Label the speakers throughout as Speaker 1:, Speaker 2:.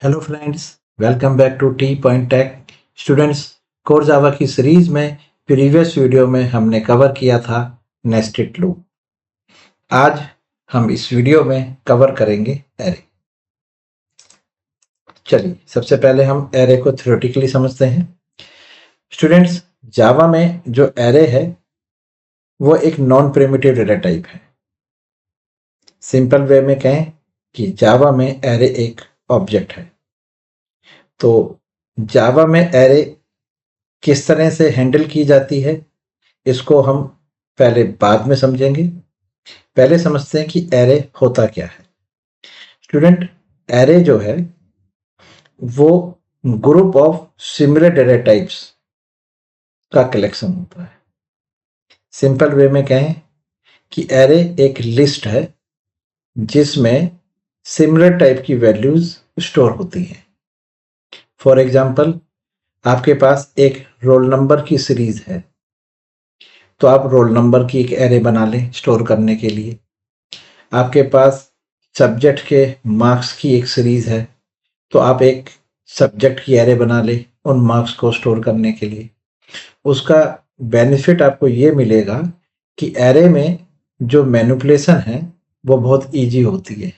Speaker 1: Hello friends, welcome back to T point tech. Students, core Java की series में previous video में हमने cover किया था नेस्टेड लूप। आज हम इस वीडियो में कवर करेंगे एरे। चलिए, सबसे पहले हम एरे को थ्योरेटिकली समझते हैं। स्टूडेंट्स, जावा में जो एरे है वो एक नॉन प्रिमिटिव डेटा टाइप है। सिंपल वे में कहें कि जावा में एरे एक ऑब्जेक्ट है। तो जावा में एरे किस तरह से हैंडल की जाती है इसको हम पहले बाद में समझेंगे। पहले समझते हैं कि एरे होता क्या है। स्टूडेंट, एरे जो है वो group of similar data types का कलेक्शन होता है। सिंपल वे में कहें कि एरे एक लिस्ट है जिसमें सिमिलर टाइप की वैल्यूज स्टोर होती हैं। फॉर एग्जाम्पल, आपके पास एक रोल नंबर की सीरीज है तो आप रोल नंबर की एक एरे बना लें स्टोर करने के लिए। आपके पास सब्जेक्ट के मार्क्स की एक सीरीज है तो आप एक सब्जेक्ट की एरे बना ले उन मार्क्स को स्टोर करने के लिए। उसका बेनिफिट आपको ये मिलेगा कि एरे में जो मैनिपुलेशन है वो बहुत इजी होती है।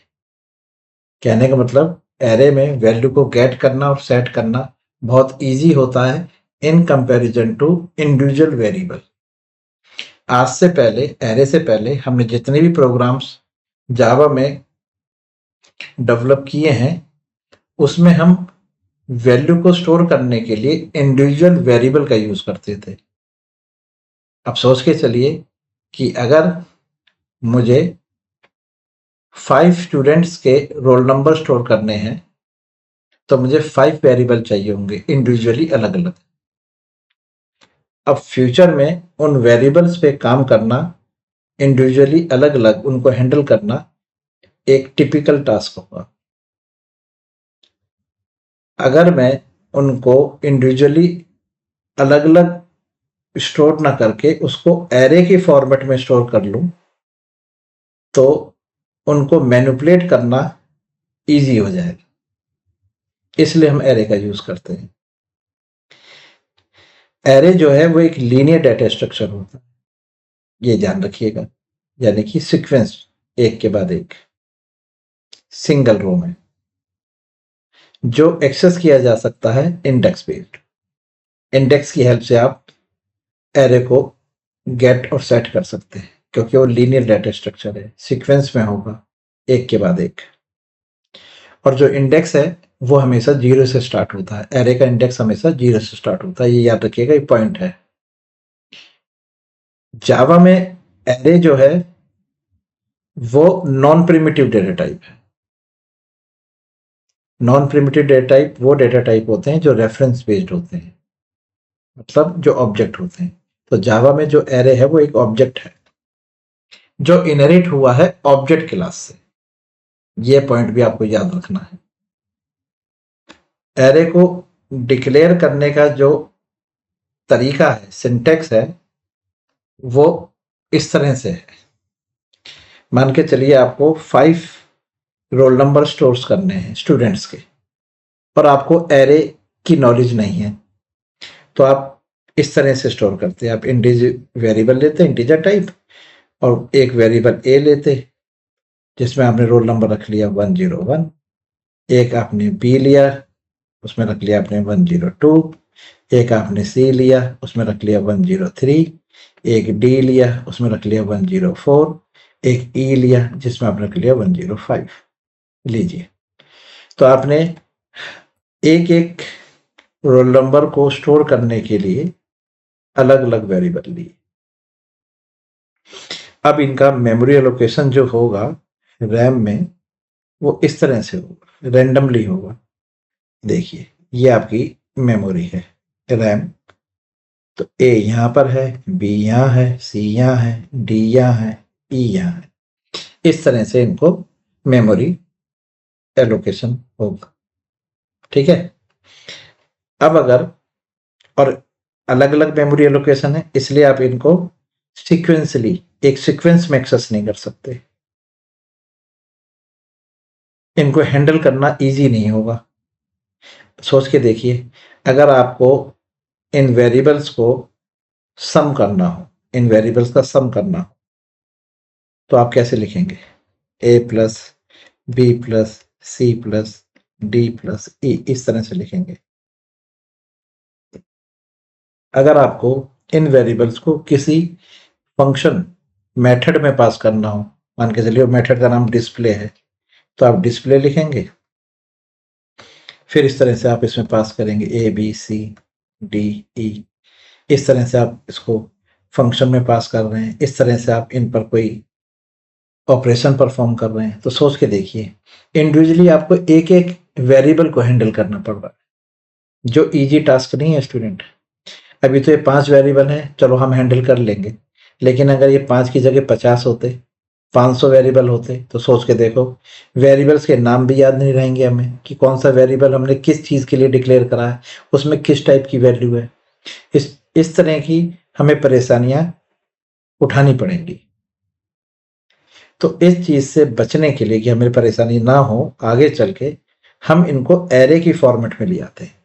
Speaker 1: कहने का मतलब, एरे में वैल्यू को गेट करना और सेट करना बहुत इजी होता है in comparison to individual variable. आज से पहले, एरे से पहले हमने जितने भी प्रोग्राम्स जावा में डेवलप किए हैं उसमें हम वैल्यू को स्टोर करने के लिए इंडिविजुअल वेरिएबल का यूज करते थे। अब सोच के चलिए कि अगर मुझे 5 स्टूडेंट्स के रोल नंबर स्टोर करने हैं तो मुझे 5 वेरिएबल चाहिए होंगे इंडिविजुअली अलग अलग। अब फ्यूचर में उन वेरिएबल्स पे काम करना, इंडिविजुअली अलग अलग उनको हैंडल करना एक टिपिकल टास्क होगा। अगर मैं उनको इंडिविजुअली अलग अलग स्टोर ना करके उसको एरे के फॉर्मेट में स्टोर कर लूं तो उनको मैनिपुलेट करना इजी हो जाएगा। इसलिए हम एरे का यूज करते हैं। एरे जो है वो एक लीनियर डाटा स्ट्रक्चर होता है, ये ध्यान रखिएगा। यानी कि सीक्वेंस, एक के बाद एक, सिंगल रो में, जो एक्सेस किया जा सकता है इंडेक्स बेस्ड। इंडेक्स की हेल्प से आप एरे को गेट और सेट कर सकते हैं क्योंकि वो लीनियर डाटा स्ट्रक्चर है, सीक्वेंस में होगा एक के बाद एक। और जो इंडेक्स है वो हमेशा 0 से स्टार्ट होता है। एरे का इंडेक्स हमेशा 0 से स्टार्ट होता है, ये याद रखिएगा, ये पॉइंट है। जावा में एरे जो है वो नॉन प्रिमिटिव डेटा टाइप है। नॉन प्रिमिटिव डेटा टाइप वो डेटा टाइप होते हैं जो रेफरेंस बेस्ड होते हैं, मतलब जो ऑब्जेक्ट होते हैं। तो जावा में जो एरे है वो एक ऑब्जेक्ट है जो इनहेरिट हुआ है ऑब्जेक्ट क्लास से। ये पॉइंट भी आपको याद रखना है। एरे को डिक्लेयर करने का जो तरीका है, सिंटेक्स है, वो इस तरह से है। मान के चलिए आपको 5 रोल नंबर स्टोर्स करने हैं स्टूडेंट्स के और आपको एरे की नॉलेज नहीं है तो आप इस तरह से स्टोर करते हैं। आप वेरिएबल लेते हैं इंटीजर टाइप और एक वेरिएबल ए लेते जिसमें आपने रोल नंबर रख लिया 101, एक आपने बी लिया उसमें रख लिया आपने 102, एक आपने सी लिया उसमें रख लिया 103, एक डी लिया उसमें रख लिया 104, एक ई लिया जिसमें आपने रख लिया 105। लीजिए, तो आपने एक एक रोल नंबर को स्टोर करने के लिए अलग अलग वेरिएबल लिए। अब इनका मेमोरी एलोकेशन जो होगा रैम में वो इस तरह से होगा, रैंडमली होगा। देखिए, ये आपकी मेमोरी है, रैम। तो ए यहाँ पर है, बी यहाँ है, सी यहाँ है, डी यहाँ है, ई यहाँ है। इस तरह से इनको मेमोरी एलोकेशन होगा। ठीक है। अब अगर और अलग अलग मेमोरी एलोकेशन है इसलिए आप इनको सीक्वेंसली एक सीक्वेंस में एक्सेस नहीं कर सकते। इनको हैंडल करना इजी नहीं होगा। सोच के देखिए, अगर आपको इन वेरिएबल्स को सम करना हो, इन वेरिएबल्स का सम करना हो, तो आप कैसे लिखेंगे? A plus B plus C plus D plus E, इस तरह से लिखेंगे। अगर आपको इन वेरिएबल्स को किसी फंक्शन मेथड में पास करना हो, मान के चलिए मेथड का नाम डिस्प्ले है, तो आप डिस्प्ले लिखेंगे। फिर इस तरह से आप इसमें पास करेंगे A B C D E, इस तरह से आप इसको फंक्शन में पास कर रहे हैं, इस तरह से आप इन पर कोई ऑपरेशन परफॉर्म कर रहे हैं। तो सोच के देखिए, इंडिविजुअली आपको एक एक वेरिएबल को हैंडल करना पड़ रहा है, जो इजी टास्क नहीं है स्टूडेंट। अभी तो ये 5 वेरिएबल हैं, चलो हम हैंडल कर लेंगे, लेकिन अगर ये 5 की जगह 50 होते, 500 वेरिएबल होते, तो सोच के देखो, वेरिएबल्स के नाम भी याद नहीं रहेंगे हमें कि कौन सा वेरिएबल हमने किस चीज़ के लिए डिक्लेयर करा है, उसमें किस टाइप की वैल्यू है। इस तरह की हमें परेशानियां उठानी पड़ेंगी। तो इस चीज़ से बचने के लिए कि हमें परेशानी ना हो आगे चल के, हम इनको एरे की फॉर्मेट में ले आते हैं।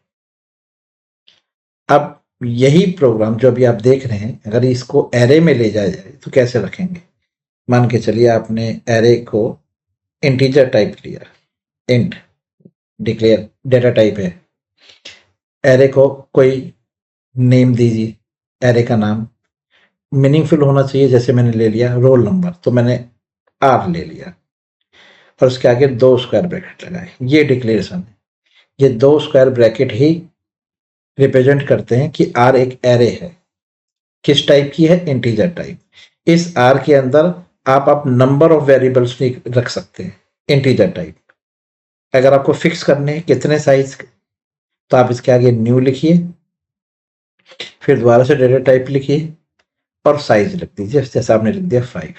Speaker 1: अब यही प्रोग्राम जो अभी आप देख रहे हैं, अगर इसको एरे में ले जाया जाए तो कैसे रखेंगे? मान के चलिए आपने एरे को इंटीजर टाइप लिया, इंट डिक्लेयर डेटा टाइप है। एरे को कोई नेम दीजिए, एरे का नाम मीनिंगफुल होना चाहिए। जैसे मैंने ले लिया रोल नंबर, तो मैंने आर ले लिया और उसके आगे 2 स्क्वायर ब्रैकेट लगाए। ये डिक्लेरेशन है। ये 2 स्क्वायर ब्रैकेट ही रिप्रेजेंट करते हैं कि आर एक एरे है। किस टाइप की है? Integer type. इस आर के अंदर आप नंबर ऑफ वेरिएबल्स भी रख सकते हैं, इंटीजर टाइप। अगर आपको फिक्स करने हैं कितने साइज, तो आप इसके आगे न्यू लिखिए, फिर दोबारा से डेटा टाइप लिखिए और साइज लिख दीजिए, जैसे आपने लिख दिया 5।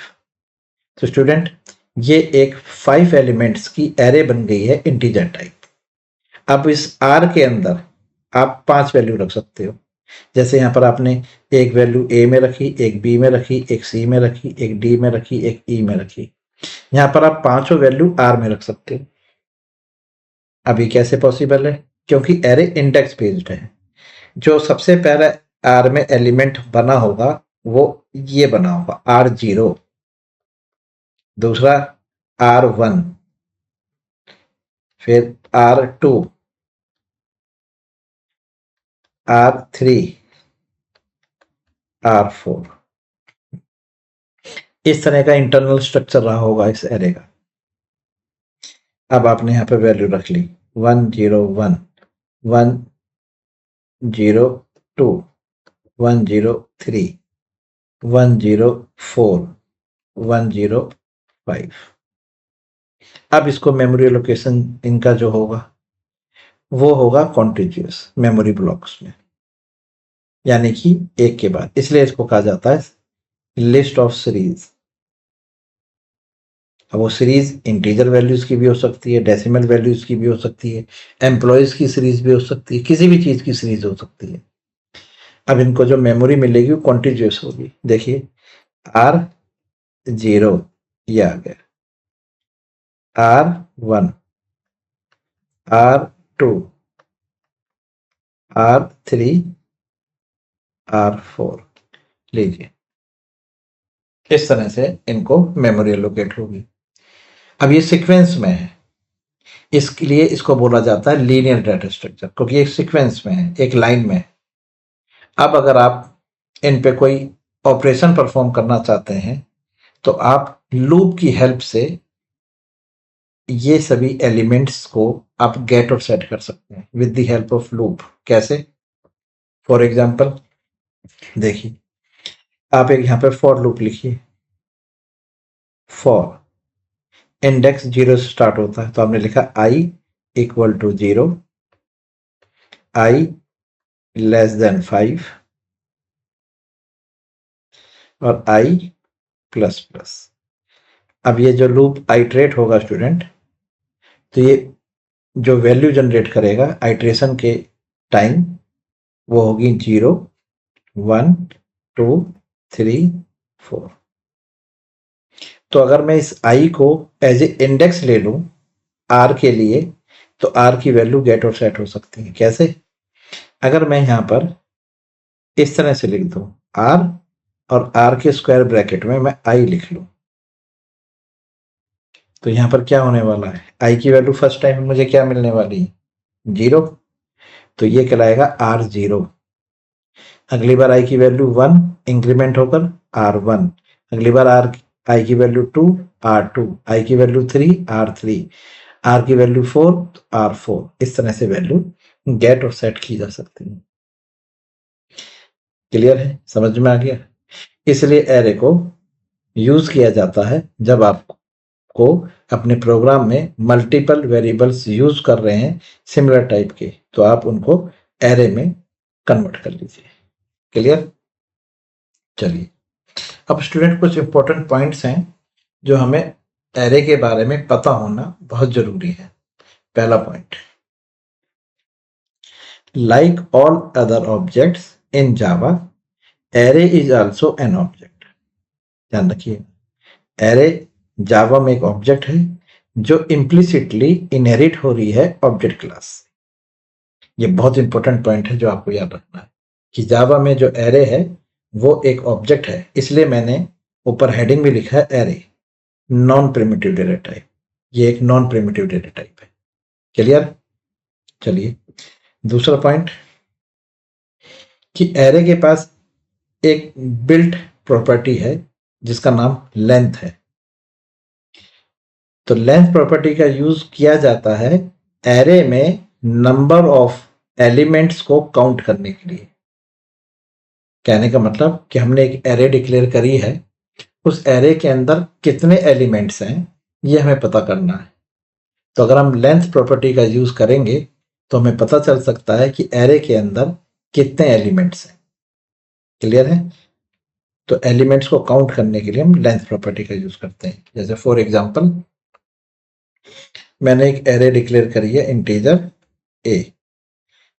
Speaker 1: तो स्टूडेंट, ये एक 5 एलिमेंट्स की एरे बन गई है इंटीजर टाइप। अब इस आर के अंदर आप 5 वैल्यू रख सकते हो। जैसे यहाँ पर आपने एक वैल्यू ए में रखी, एक बी में रखी, एक सी में रखी, एक डी में रखी, एक ई में रखी। यहाँ पर आप 5 वैल्यू आर में रख सकते हो। अभी कैसे पॉसिबल है? क्योंकि एरे इंडेक्स बेस्ड है। जो सबसे पहले आर में एलिमेंट बना होगा वो ये बना होगा R0, दूसरा R1, फिर R2, R3, R4। इस तरह का इंटरनल स्ट्रक्चर रहा होगा इस एरे का। अब आपने यहाँ पे वैल्यू रख ली 101, 102, 103, 104, 105। अब इसको मेमोरी लोकेशन इनका जो होगा वो होगा कॉन्टिग्यूअस मेमोरी ब्लॉक्स में, यानी कि एक के बाद। इसलिए इसको कहा जाता है लिस्ट ऑफ सीरीज। अब वो सीरीज इंटीजर वैल्यूज की भी हो सकती है, डेसिमल वैल्यूज की भी हो सकती है, एम्प्लॉयज की सीरीज भी हो सकती है, किसी भी चीज की सीरीज हो सकती है। अब इनको जो मेमोरी मिलेगी वो कॉन्टिग्यूअस होगी। देखिए R0 ये आ गया, R1, R2, R3, R4। लीजिए, इस तरह से इनको मेमोरी एलोकेट होगी। अब ये सीक्वेंस में है, इसके लिए इसको बोला जाता है लीनियर डाटा स्ट्रक्चर, क्योंकि एक सीक्वेंस में है, एक लाइन में है। अब अगर आप इन पे कोई ऑपरेशन परफॉर्म करना चाहते हैं तो आप लूप की हेल्प से ये सभी एलिमेंट्स को आप गेट और सेट कर सकते हैं with the help of loop. कैसे? फॉर एग्जांपल देखिए, आप एक यहाँ पे फॉर लूप लिखिए। फॉर इंडेक्स 0 से स्टार्ट होता है, तो आपने लिखा I equal to 0, I less than 5 और I प्लस प्लस। अब ये जो लूप आइटरेट होगा स्टूडेंट, तो ये जो वैल्यू जनरेट करेगा आइट्रेशन के टाइम वो होगी 0, 1, 2, 3, 4। तो अगर मैं इस I को एज ए इंडेक्स ले लूं R के लिए, तो आर की वैल्यू गेट और सेट हो सकती है। कैसे? अगर मैं यहाँ पर इस तरह से लिख दूं आर और आर के स्क्वायर ब्रैकेट में मैं आई लिख लूं, तो यहाँ पर क्या होने वाला है, आई की वैल्यू फर्स्ट टाइम मुझे क्या मिलने वाली है, 0, तो ये कहलाएगा आर 0। अगली बार आई की वैल्यू 1 इंक्रीमेंट होकर आर 1, अगली बार आर आई की वैल्यू 2 आर 2, आई की वैल्यू 3 आर 3, आर की वैल्यू 4 आर 4। इस तरह से वैल्यू गेट और सेट की जा सकती है। क्लियर है? समझ में आ गया? इसलिए एरे को यूज किया जाता है जब आपको अपने प्रोग्राम में मल्टीपल वेरिएबल्स यूज कर रहे हैं सिमिलर टाइप के, तो आप उनको एरे में कन्वर्ट कर लीजिए। क्लियर? चलिए, अब स्टूडेंट कुछ इंपॉर्टेंट पॉइंट्स हैं जो हमें एरे के बारे में पता होना बहुत जरूरी है। पहला point, like all other objects in Java array is also an object. ध्यान रखिए, एरे जावा में एक ऑब्जेक्ट है जो इम्प्लिसिटली इनहेरिट हो रही है ऑब्जेक्ट क्लास। ये बहुत इंपॉर्टेंट पॉइंट है जो आपको याद रखना है कि जावा में जो एरे है वो एक ऑब्जेक्ट है, इसलिए मैंने ऊपर हेडिंग में लिखा है array non primitive data type. ये एक नॉन प्रिमिटिव डेटा टाइप है। क्लियर? चलिए, दूसरा पॉइंट कि एरे के पास एक बिल्ट प्रॉपर्टी है जिसका नाम लेंथ है। तो लेंथ प्रॉपर्टी का यूज किया जाता है एरे में नंबर ऑफ एलिमेंट्स को काउंट करने के लिए। कहने का मतलब कि हमने एक एरे डिक्लेयर करी है, उस एरे के अंदर कितने एलिमेंट्स हैं ये हमें पता करना है। तो अगर हम लेंथ प्रॉपर्टी का यूज करेंगे तो हमें पता चल सकता है कि एरे के अंदर कितने एलिमेंट्स हैं। क्लियर है? तो एलिमेंट्स को काउंट करने के लिए हम लेंथ प्रॉपर्टी का यूज करते हैं। जैसे फॉर एग्जांपल, मैंने एक एरे डिक्लेयर करी है इंटीजर ए,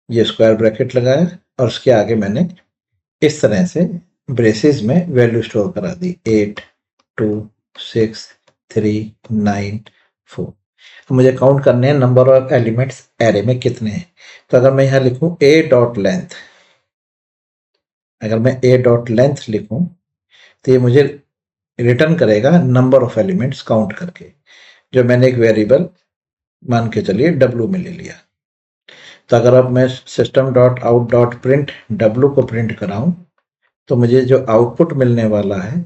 Speaker 1: ये स्क्वायर ब्रैकेट लगाया और उसके आगे मैंने इस तरह से ब्रेसेस में वैल्यू स्टोर करा दी 8 2 6 3 9 4। तो मुझे काउंट करने हैं नंबर ऑफ एलिमेंट्स एरे में कितने हैं। तो अगर मैं यहाँ लिखूं a डॉट लेंथ, अगर मैं a डॉट लेंथ लिखूं तो ये मुझे रिटर्न करेगा नंबर ऑफ एलिमेंट्स काउंट करके, जो मैंने एक वेरिएबल मान के चलिए w में ले लिया। तो अगर अब मैं system dot out dot print w को प्रिंट कराऊं तो मुझे जो आउटपुट मिलने वाला है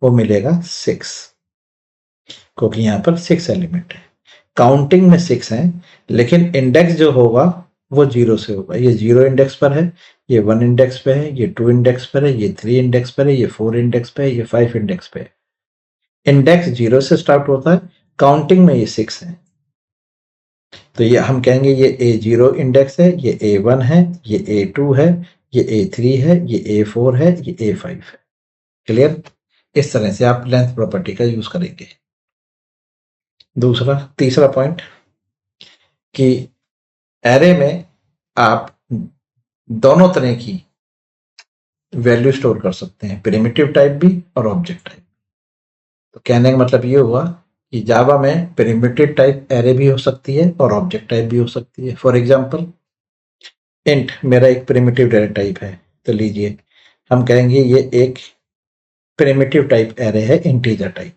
Speaker 1: वो मिलेगा 6, क्योंकि यहाँ पर 6 एलिमेंट है। काउंटिंग में 6 है, लेकिन इंडेक्स जो होगा वो 0 से होगा। ये 0 इंडेक्स पर है, ये 1 इंडेक्स पे है, ये 2 इंडेक्स पर है, ये 3 इंडेक्स पर है, ये 4 इंडेक्स पे है, ये 5 इंडेक्स पे है। इंडेक्स 0 से स्टार्ट होता है, काउंटिंग में ये 6 है। तो ये हम कहेंगे ये A0 इंडेक्स है, ये A1 है, ये A2 है, ये A3 है, ये A4 है, ये A5 है। क्लियर? इस तरह से आप लेंथ प्रॉपर्टी का यूज करेंगे। तीसरा पॉइंट कि एरे में आप दोनों तरह की वैल्यू स्टोर कर सकते हैं, प्रिमिटिव टाइप भी और ऑब्जेक्ट टाइप। तो कहने का मतलब ये हुआ कि जावा में प्रिमिटिव टाइप एरे भी हो सकती है और ऑब्जेक्ट टाइप भी हो सकती है। फॉर एग्जांपल, इंट मेरा एक प्रिमिटिव डेटा टाइप है, तो लीजिए हम कहेंगे ये एक प्रिमिटिव टाइप एरे है, इंटीजर टाइप।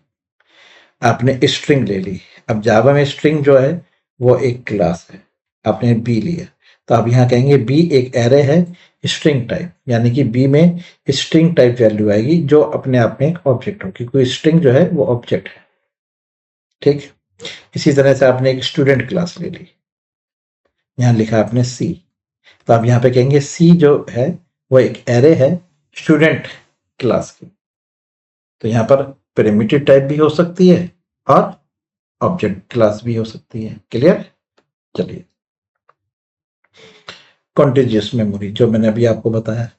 Speaker 1: आपने स्ट्रिंग ले ली। अब जावा में स्ट्रिंग जो है वो एक क्लास है, आपने बी लिया, तो आप यहाँ कहेंगे बी एक एरे है स्ट्रिंग टाइप, यानी कि बी में स्ट्रिंग टाइप वैल्यू आएगी जो अपने आप में एक ऑब्जेक्ट हो, क्योंकि स्ट्रिंग जो है वो ऑब्जेक्ट है। ठीक, इसी तरह से आपने एक स्टूडेंट क्लास ले ली, यहाँ लिखा आपने सी, तो आप यहाँ पे कहेंगे सी जो है वो एक एरे है स्टूडेंट क्लास की। तो यहाँ पर प्रिमिटिव टाइप भी हो सकती है और ऑब्जेक्ट क्लास भी हो सकती है। क्लियर? चलिए, कॉन्टिजियस मेमोरी जो मैंने अभी आपको बताया,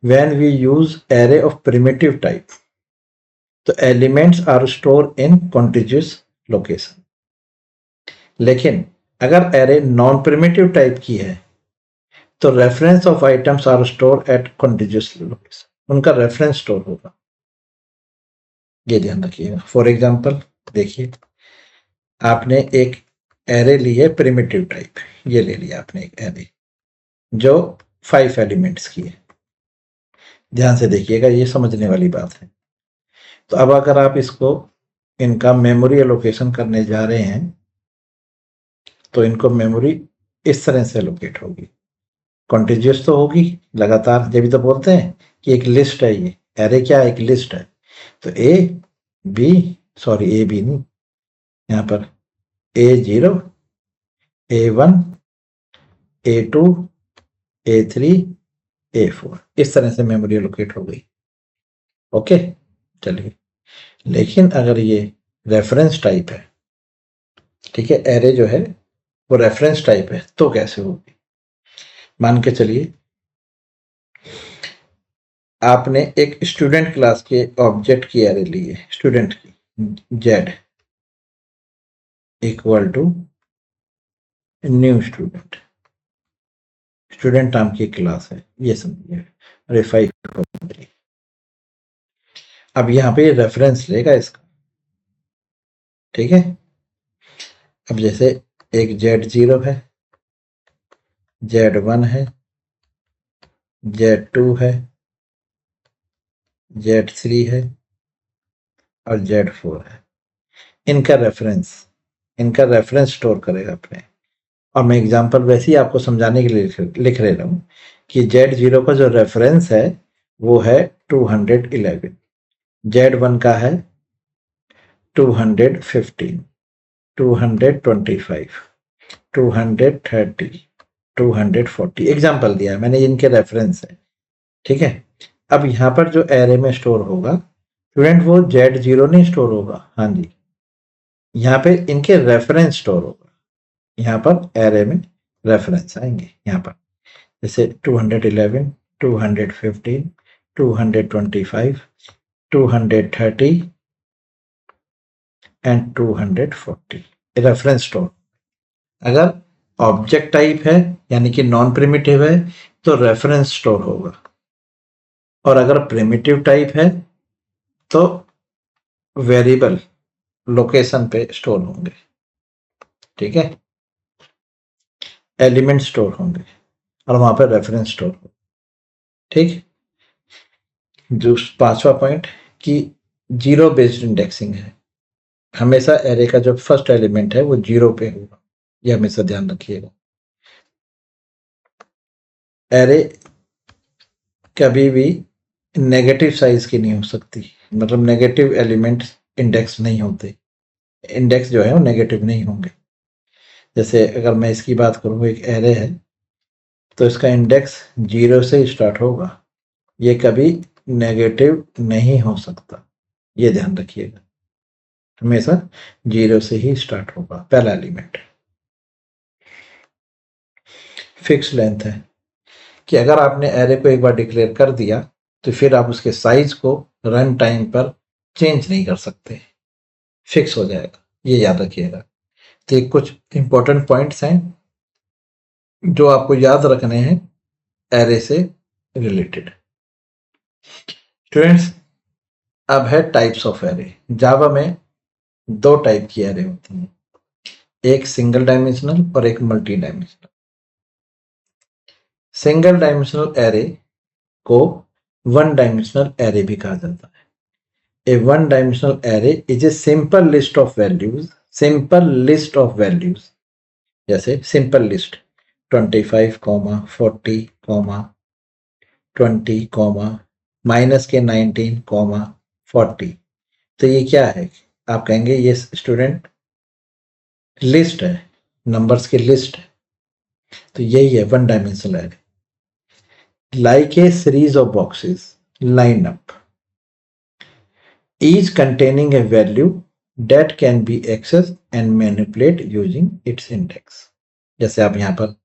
Speaker 1: when we use array of primitive type, तो elements are stored in contiguous location. लेकिन अगर एरे नॉन प्रिमिटिव टाइप की है तो reference of items are stored at contiguous location, उनका रेफरेंस स्टोर होगा। ये ध्यान रखिएगा। फॉर एग्जाम्पल देखिए, आपने एक एरे ली है प्रिमिटिव टाइप, ये ले लिया आपने एक एरे जो 5 एलिमेंट्स की है। ध्यान से देखिएगा, ये समझने वाली बात है। तो अब अगर आप इसको इनका मेमोरी एलोकेशन करने जा रहे हैं तो इनको मेमोरी इस तरह से एलोकेट होगी, कॉन्टिजियस तो होगी लगातार, जब भी तो बोलते हैं कि एक लिस्ट है, ये एरे क्या है, एक लिस्ट है। तो ए बी नहीं, यहाँ पर A0 A1 A2 A3 A4 इस तरह से मेमोरी एलोकेट हो गई। ओके, चलिए। लेकिन अगर ये रेफरेंस टाइप है, ठीक है, एरे जो है वो रेफरेंस टाइप है, तो कैसे होगी? मान के चलिए आपने एक स्टूडेंट क्लास के ऑब्जेक्ट की एरे ली है, स्टूडेंट की, Z equal to new student, student नाम की क्लास है, ये समझिए। रेफाई, अब यहाँ पे रेफरेंस लेगा इसका, ठीक है। अब जैसे एक Z0 है, Z1 है, Z2 है, Z3 है और Z4 है। इनका रेफरेंस स्टोर करेगा अपने। और मैं एग्जांपल वैसे ही आपको समझाने के लिए लिख रहा हूँ कि Z0 का जो रेफरेंस है वो है 211, Z1 का है 215, 225, 230, 240, एग्जाम्पल दिया है मैंने, इनके रेफरेंस है, ठीक है। अब यहाँ पर जो एरे में स्टोर होगा स्टूडेंट, वो Z0 नहीं स्टोर होगा, हाँ जी, यहाँ पे इनके रेफरेंस स्टोर होगा। यहाँ पर एरे में रेफरेंस आएंगे, यहाँ पर जैसे 211, 215, 225, 230 एंड 240 रेफरेंस स्टोर। अगर ऑब्जेक्ट टाइप है यानी कि नॉन प्रिमिटिव है तो रेफरेंस स्टोर होगा, और अगर प्रिमिटिव टाइप है तो वेरिएबल लोकेशन पे स्टोर होंगे, ठीक है, एलिमेंट स्टोर होंगे और वहां पर रेफरेंस स्टोर होगा, ठीक। जो 5वां पॉइंट कि जीरो बेस्ड इंडेक्सिंग है, हमेशा एरे का जो फर्स्ट एलिमेंट है वो 0 पे होगा, ये हमेशा ध्यान रखिएगा। एरे कभी भी नेगेटिव साइज की नहीं हो सकती, मतलब नेगेटिव एलिमेंट इंडेक्स नहीं होते, इंडेक्स जो है वो नेगेटिव नहीं होंगे। जैसे अगर मैं इसकी बात करूँ, एक एरे है तो इसका इंडेक्स 0 से स्टार्ट होगा, ये कभी नेगेटिव नहीं हो सकता, ये ध्यान रखिएगा, हमेशा 0 से ही स्टार्ट होगा पहला एलिमेंट। फिक्स लेंथ है कि अगर आपने एरे को एक बार डिक्लेयर कर दिया तो फिर आप उसके साइज को रन टाइम पर चेंज नहीं कर सकते, फिक्स हो जाएगा, ये याद रखिएगा। तो ये कुछ इंपॉर्टेंट पॉइंट्स हैं जो आपको याद रखने हैं एरे से रिलेटेड। स्टूडेंट्स, अब है टाइप्स ऑफ एरे। जावा में 2 टाइप की एरे होती हैं, एक सिंगल डायमेंशनल और एक multi dimensional. Single dimensional array को वन डायमेंशनल एरे भी कहा जाता है। A one dimensional array is a simple list of values, जैसे simple list 25, 40, 20, माइनस के 19, 40। तो ये क्या है? आप कहेंगे ये स्टूडेंट लिस्ट है, नंबर्स की लिस्ट है, तो यही है one dimensional array. Like a series of boxes line up, each containing a value that can be accessed and manipulated using its index। जैसे आप यहां पर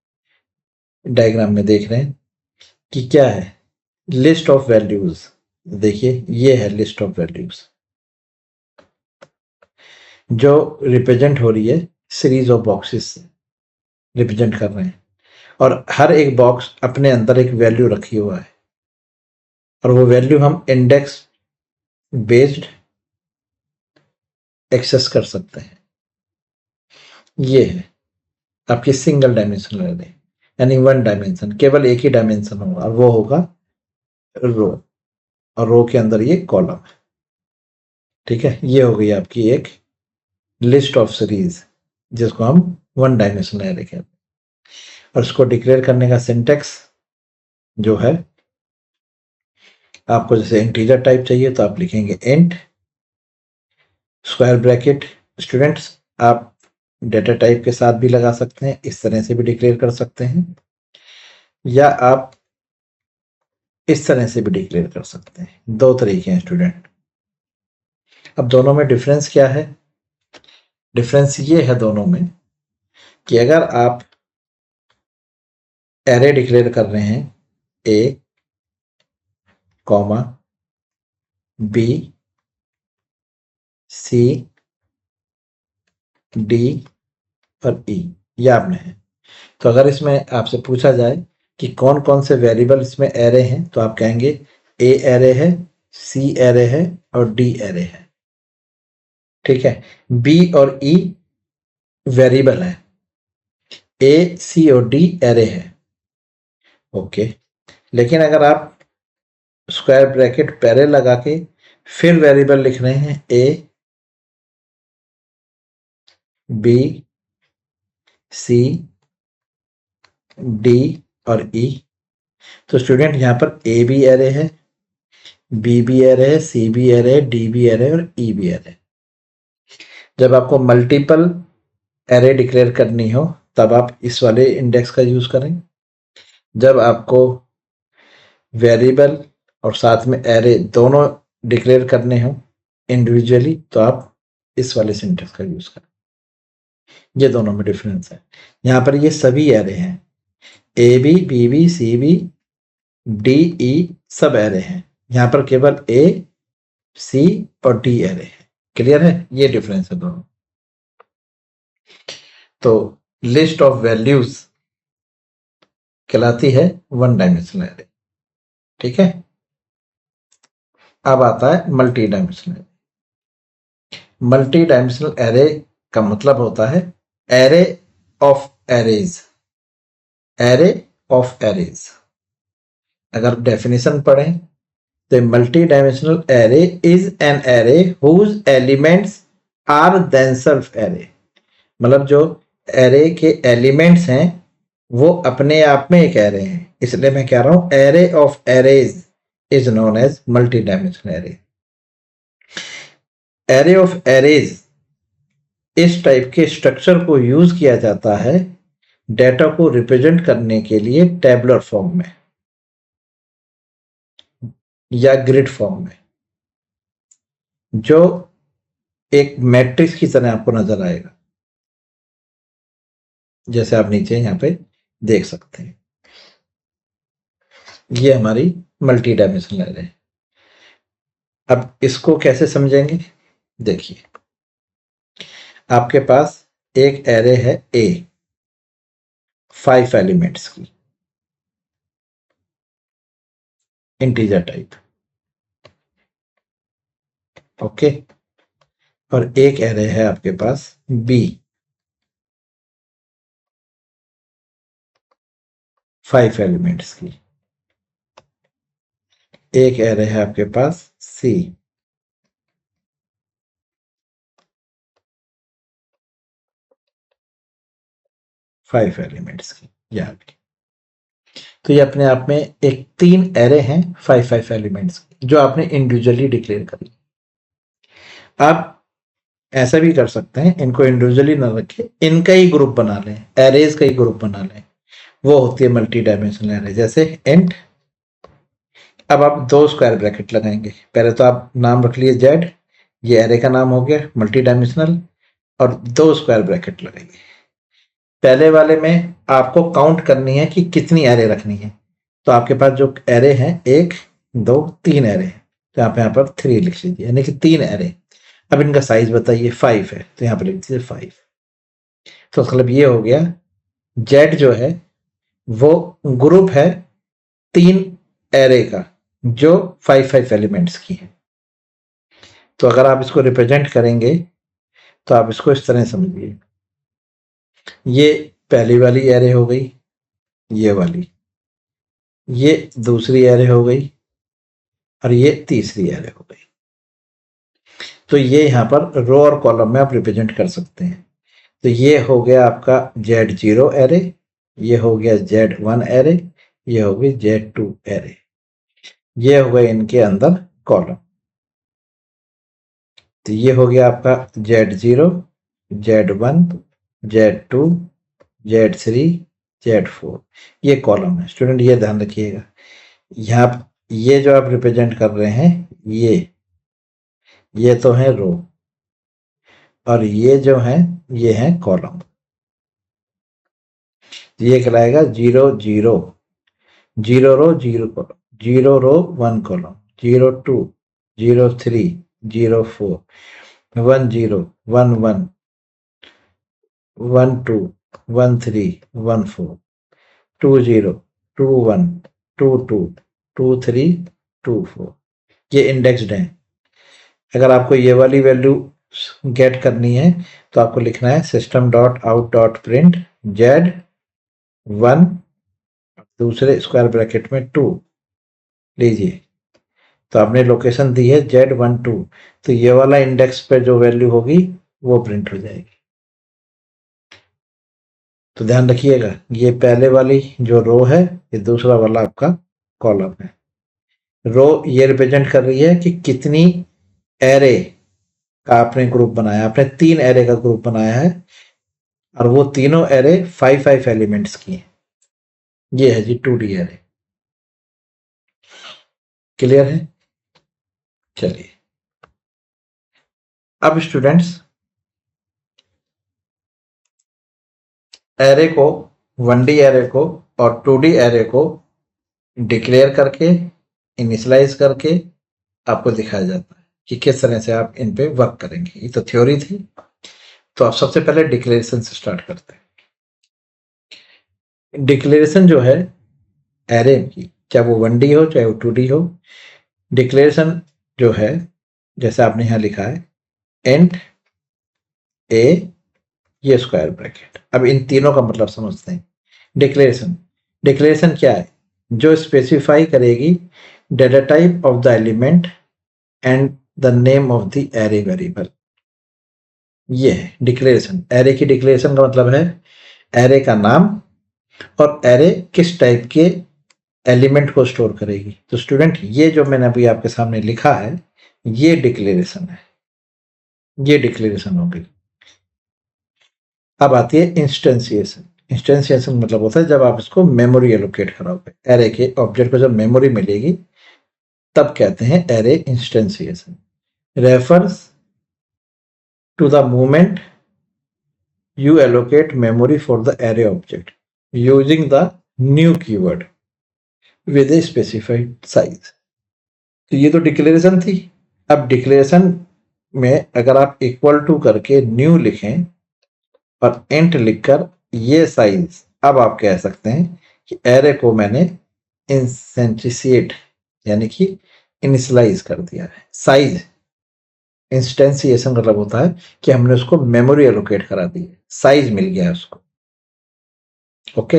Speaker 1: डायग्राम में देख रहे हैं कि क्या है, लिस्ट ऑफ वैल्यूज। देखिए ये है लिस्ट ऑफ वैल्यूज जो रिप्रेजेंट हो रही है सीरीज ऑफ बॉक्सेस से रिप्रेजेंट कर रहे हैं, और हर एक बॉक्स अपने अंदर एक वैल्यू रखी हुआ है, और वो वैल्यू हम इंडेक्स बेस्ड एक्सेस कर सकते हैं। ये है आपकी सिंगल डायमेंशनल एरे, यानी वन डायमेंशन, केवल एक ही डायमेंशन होगा और वो होगा रो, और रो के अंदर ये कॉलम है। ठीक है, ये हो गई आपकी एक लिस्ट ऑफ सीरीज जिसको हम वन डायमेंशनल एरे कहते हैं। और इसको डिक्लेयर करने का सिंटेक्स जो है, आपको जैसे इंटीजर टाइप चाहिए तो आप लिखेंगे इंट स्क्वायर ब्रैकेट। स्टूडेंट्स, आप डेटा टाइप के साथ भी लगा सकते हैं, इस तरह से भी डिक्लेयर कर सकते हैं, या आप इस तरह से भी डिक्लेयर कर सकते हैं। दो तरीके हैं स्टूडेंट। अब दोनों में डिफरेंस क्या है? डिफरेंस ये है दोनों में कि अगर आप एरे डिक्लेयर कर रहे हैं ए कॉमा बी सी डी और ई, ये आपने है, तो अगर इसमें आपसे पूछा जाए कि कौन कौन से वेरिएबल इसमें एरे हैं, तो आप कहेंगे ए एरे है, सी एरे है और डी एरे है। ठीक है, बी और ई वेरिएबल है, ए सी और डी एरे है। ओके, लेकिन अगर आप स्क्वायर ब्रैकेट पहले लगा के फिर वेरिएबल लिख रहे हैं ए बी सी डी और ई, तो स्टूडेंट यहां पर ए भी एरे है, बी भी एरे है, सी भी एरे है, डी भी एरे है और ई भी एरे है। जब आपको मल्टीपल एरे डिक्लेयर करनी हो तब आप इस वाले इंडेक्स का यूज करें। जब आपको वेरिएबल और साथ में एरे दोनों डिक्लेयर करने हो इंडिविजुअली तो आप इस वाले सिंटेक्स का यूज करें। ये दोनों में डिफरेंस है। यहाँ पर ये सभी एरे हैं, A B B C B D E सब एरे हैं, यहाँ पर केवल ए सी और डी एरे है। क्लियर है? ये डिफरेंस है दोनों। तो लिस्ट ऑफ वैल्यूज कहलाती है वन डायमेंशनल एरे। ठीक है, अब आता है multi dimensional array. Multi dimensional array का मतलब होता है array of arrays. Array of arrays, अगर डेफिनेशन पढ़ें तो multi dimensional array is an array whose elements are themselves array. मतलब जो एरे के एलिमेंट्स हैं वो अपने आप में एक एरे हैं, इसलिए मैं कह रहा हूं array of arrays is known as multi dimensional array. Array of arrays इस टाइप के स्ट्रक्चर को यूज किया जाता है डेटा को रिप्रेजेंट करने के लिए टेबुलर फॉर्म में या ग्रिड फॉर्म में, जो एक मैट्रिक्स की तरह आपको नजर आएगा, जैसे आप नीचे यहां पे देख सकते हैं। ये हमारी मल्टी डायमेंशनल एरे है। अब इसको कैसे समझेंगे? देखिए, आपके पास एक एरे है ए 5 एलिमेंट्स की, इंटीजर टाइप। ओके, और एक एरे है आपके पास बी 5 एलिमेंट्स की। एक एरे है आपके पास सी 5 एलिमेंट्स की, यहाँ पे। तो ये अपने आप में एक 3 एरे हैं 5 एलिमेंट्स की, जो आपने इंडिविजुअली डिक्लेयर कर ली। आप ऐसा भी कर सकते हैं, इनको इंडिविजुअली ना रखें, इनका ही ग्रुप बना लें, एरेज का ही ग्रुप बना लें, वो होती है मल्टी डायमेंशनल एरे। जैसे इंट, अब आप 2 स्क्वायर ब्रैकेट लगाएंगे। पहले तो आप नाम रख लिए जेड, ये एरे का नाम हो गया मल्टी डायमेंशनल, और 2 स्क्वायर ब्रैकेट लगाएंगे। पहले वाले में आपको काउंट करनी है कि कितनी एरे रखनी है, तो आपके पास जो एरे हैं 1 2 3 एरे, तो आप यहाँ पर 3 लिख लीजिए, यानी कि 3 एरे। अब इनका साइज बताइए, 5 है, तो यहाँ पर लिख दीजिए 5। तो मतलब ये हो गया जेड जो है वो ग्रुप है 3 एरे का, जो 5 एलिमेंट्स की है। तो अगर आप इसको रिप्रेजेंट करेंगे तो आप इसको इस तरह समझिए, ये पहली वाली एरे हो गई, ये वाली, ये दूसरी एरे हो गई और ये तीसरी एरे हो गई। तो ये यहाँ पर रो और कॉलम में आप रिप्रेजेंट कर सकते हैं। तो ये हो गया आपका Z0 एरे, ये हो गया Z1 एरे, ये हो गई Z2 एरे, ये हो गए इनके अंदर कॉलम। तो ये हो गया आपका Z0, Z1, Z2, Z3, Z4, ये कॉलम है। स्टूडेंट ये ध्यान रखिएगा, यहाँ ये जो आप रिप्रेजेंट कर रहे हैं ये तो है रो और ये जो है ये है कॉलम। ये कहलाएगा 0 0 0 रो 0 कॉलम, 0 रो 1 कॉलम, 0 2 0 3 0 4 1 0 1 1 1 2 1 3 1 4 2 0 2 1 2 2 2 3 2 4। ये इंडेक्स्ड है। अगर आपको ये वाली वैल्यू गेट करनी है तो आपको लिखना है system dot out dot print Z1 दूसरे स्क्वायर ब्रैकेट में 2 लीजिए। तो आपने लोकेशन दी है Z12, तो ये वाला इंडेक्स पे जो वैल्यू होगी वो प्रिंट हो जाएगी। तो ध्यान रखिएगा, ये पहले वाली जो रो है, ये दूसरा वाला आपका कॉलम है। रो ये रिप्रेजेंट कर रही है कि कितनी एरे का आपने ग्रुप बनाया। आपने 3 एरे का ग्रुप बनाया है और वो तीनों एरे 5 एलिमेंट्स की हैं। ये है जी 2D एरे। क्लियर है? चलिए अब स्टूडेंट्स एरे को 1D एरे को और 2D एरे को डिक्लेयर करके इनिशियलाइज करके आपको दिखाया जाता है कि किस तरह से आप इन पे वर्क करेंगे। ये तो थ्योरी थी। तो आप सबसे पहले डिक्लेरेशन से स्टार्ट करते हैं। डिक्लेरेशन जो है एरे की, चाहे वो 1D हो चाहे वो 2D हो, डिक्लेरेशन जो है जैसे आपने यहाँ लिखा है एंड ए ये स्क्वायर ब्रैकेट। अब इन तीनों का मतलब समझते हैं। डिक्लेरेशन क्या है? जो स्पेसिफाई करेगी data type of the element and the name of the array variable. ये है डिक्लेरेशन। एरे की डिक्लेरेशन का मतलब है एरे का नाम और एरे किस टाइप के एलिमेंट को स्टोर करेगी। तो स्टूडेंट ये जो मैंने अभी आपके सामने लिखा है ये डिक्लेरेशन है, ये डिक्लेरेशन हो गई। अब आती है इंस्टेंसिएशन। इंस्टेंसिएशन मतलब होता है जब आप इसको मेमोरी एलोकेट कराओगे। एरे के ऑब्जेक्ट को जब मेमोरी मिलेगी तब कहते हैं array instantiation. Refers to the moment you allocate memory for the array object using the new keyword with a specified size। तो ये तो डिक्लेरेशन थी। अब डिक्लेरेशन में अगर आप इक्वल टू करके न्यू लिखें और इंट लिखकर ये साइज, अब आप कह सकते हैं कि एरे को मैंने इंस्टेंशिएट यानी कि इनिशियलाइज कर दिया है। साइज इंस्टेंशिएशन मतलब होता है कि हमने उसको मेमोरी एलोकेट करा दी है, साइज मिल गया है उसको। ओके,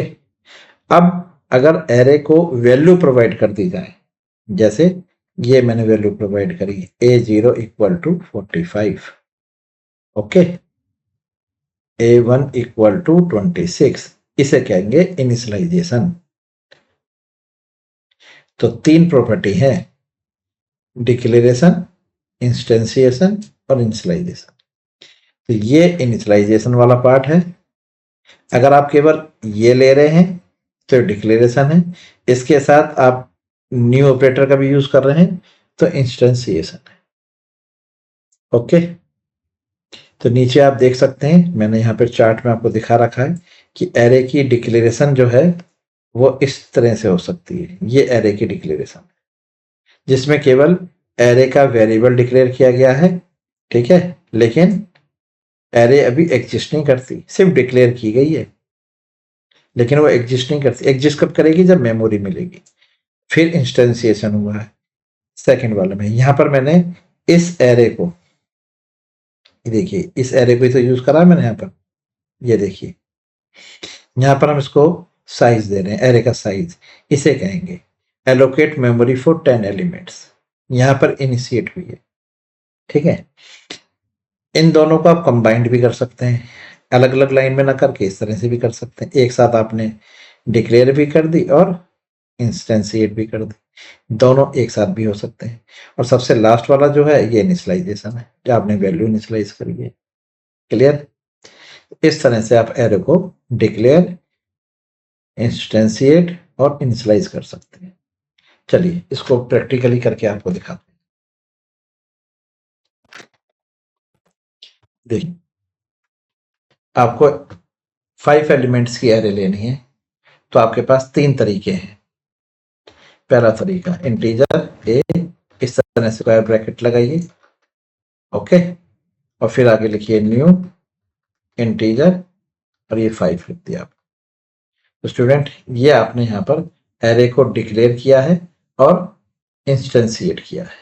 Speaker 1: अब अगर एरे को वैल्यू प्रोवाइड कर दी जाए, जैसे ये मैंने वैल्यू प्रोवाइड करी A0 equal to 45, okay, A1 equal to 26, इसे कहेंगे इनिशियलाइजेशन। तो 3 प्रॉपर्टी है, डिक्लेरेशन, इंस्टेंशिएशन और इनिशियलाइजेशन। तो ये इनिशियलाइजेशन वाला पार्ट है। अगर आप केवल ये ले रहे हैं तो डिक्लेरेशन है, इसके साथ आप न्यू ऑपरेटर का भी यूज कर रहे हैं तो इंस्टेंशिएशन है। ओके, तो नीचे आप देख सकते हैं मैंने यहाँ पर चार्ट में आपको दिखा रखा है कि एरे की डिक्लेरेशन जो है वो इस तरह से हो सकती है। ये एरे की डिक्लेरेशन जिसमें केवल एरे का वेरिएबल डिक्लेयर किया गया है, ठीक है, लेकिन एरे अभी एग्जिस्ट नहीं करती, सिर्फ डिक्लेयर की गई है लेकिन वो एग्जिस्ट नहीं करती। एग्जिस्ट कब करेगी? जब मेमोरी मिलेगी। फिर इंस्टेंशिएशन हुआ है सेकंड वाले में। यहां पर मैंने इस एरे को, देखिए इस एरे को तो यूज करा है मैंने यहाँ पर, ये देखिए यहाँ पर हम इसको साइज दे रहे हैं, एरे का साइज, इसे कहेंगे एलोकेट मेमोरी फॉर 10 एलिमेंट्स। यहाँ पर इनिशिएट हुई है, ठीक है। इन दोनों को आप कंबाइंड भी कर सकते हैं, अलग अलग लाइन में ना करके इस तरह से भी कर सकते हैं। एक साथ आपने डिक्लेयर भी कर दी और इंस्टेंशिएट भी कर दी, दोनों एक साथ भी हो सकते हैं। और सबसे लास्ट वाला जो है ये इनिशियलाइजेशन है, जो आपने वैल्यू इनिशियलाइज करी है। क्लियर? इस तरह से आप एरे को डिक्लेयर, इंस्टेंशिएट और इनिशियलाइज कर सकते हैं। चलिए इसको प्रैक्टिकली करके आपको दिखाते हैं। देखिए, आपको 5 एलिमेंट्स की एरे लेनी है, तो आपके पास 3 तरीके हैं। पहला तरीका इंटीजर ए, इस तरह से स्क्वायर ब्रैकेट लगाइए, ओके, और फिर आगे लिखिए न्यू इंटीजर और ये 5 लिख दिया आप। तो स्टूडेंट ये आपने यहाँ पर एरे को डिक्लेयर किया है और इंस्टेंशिएट किया है।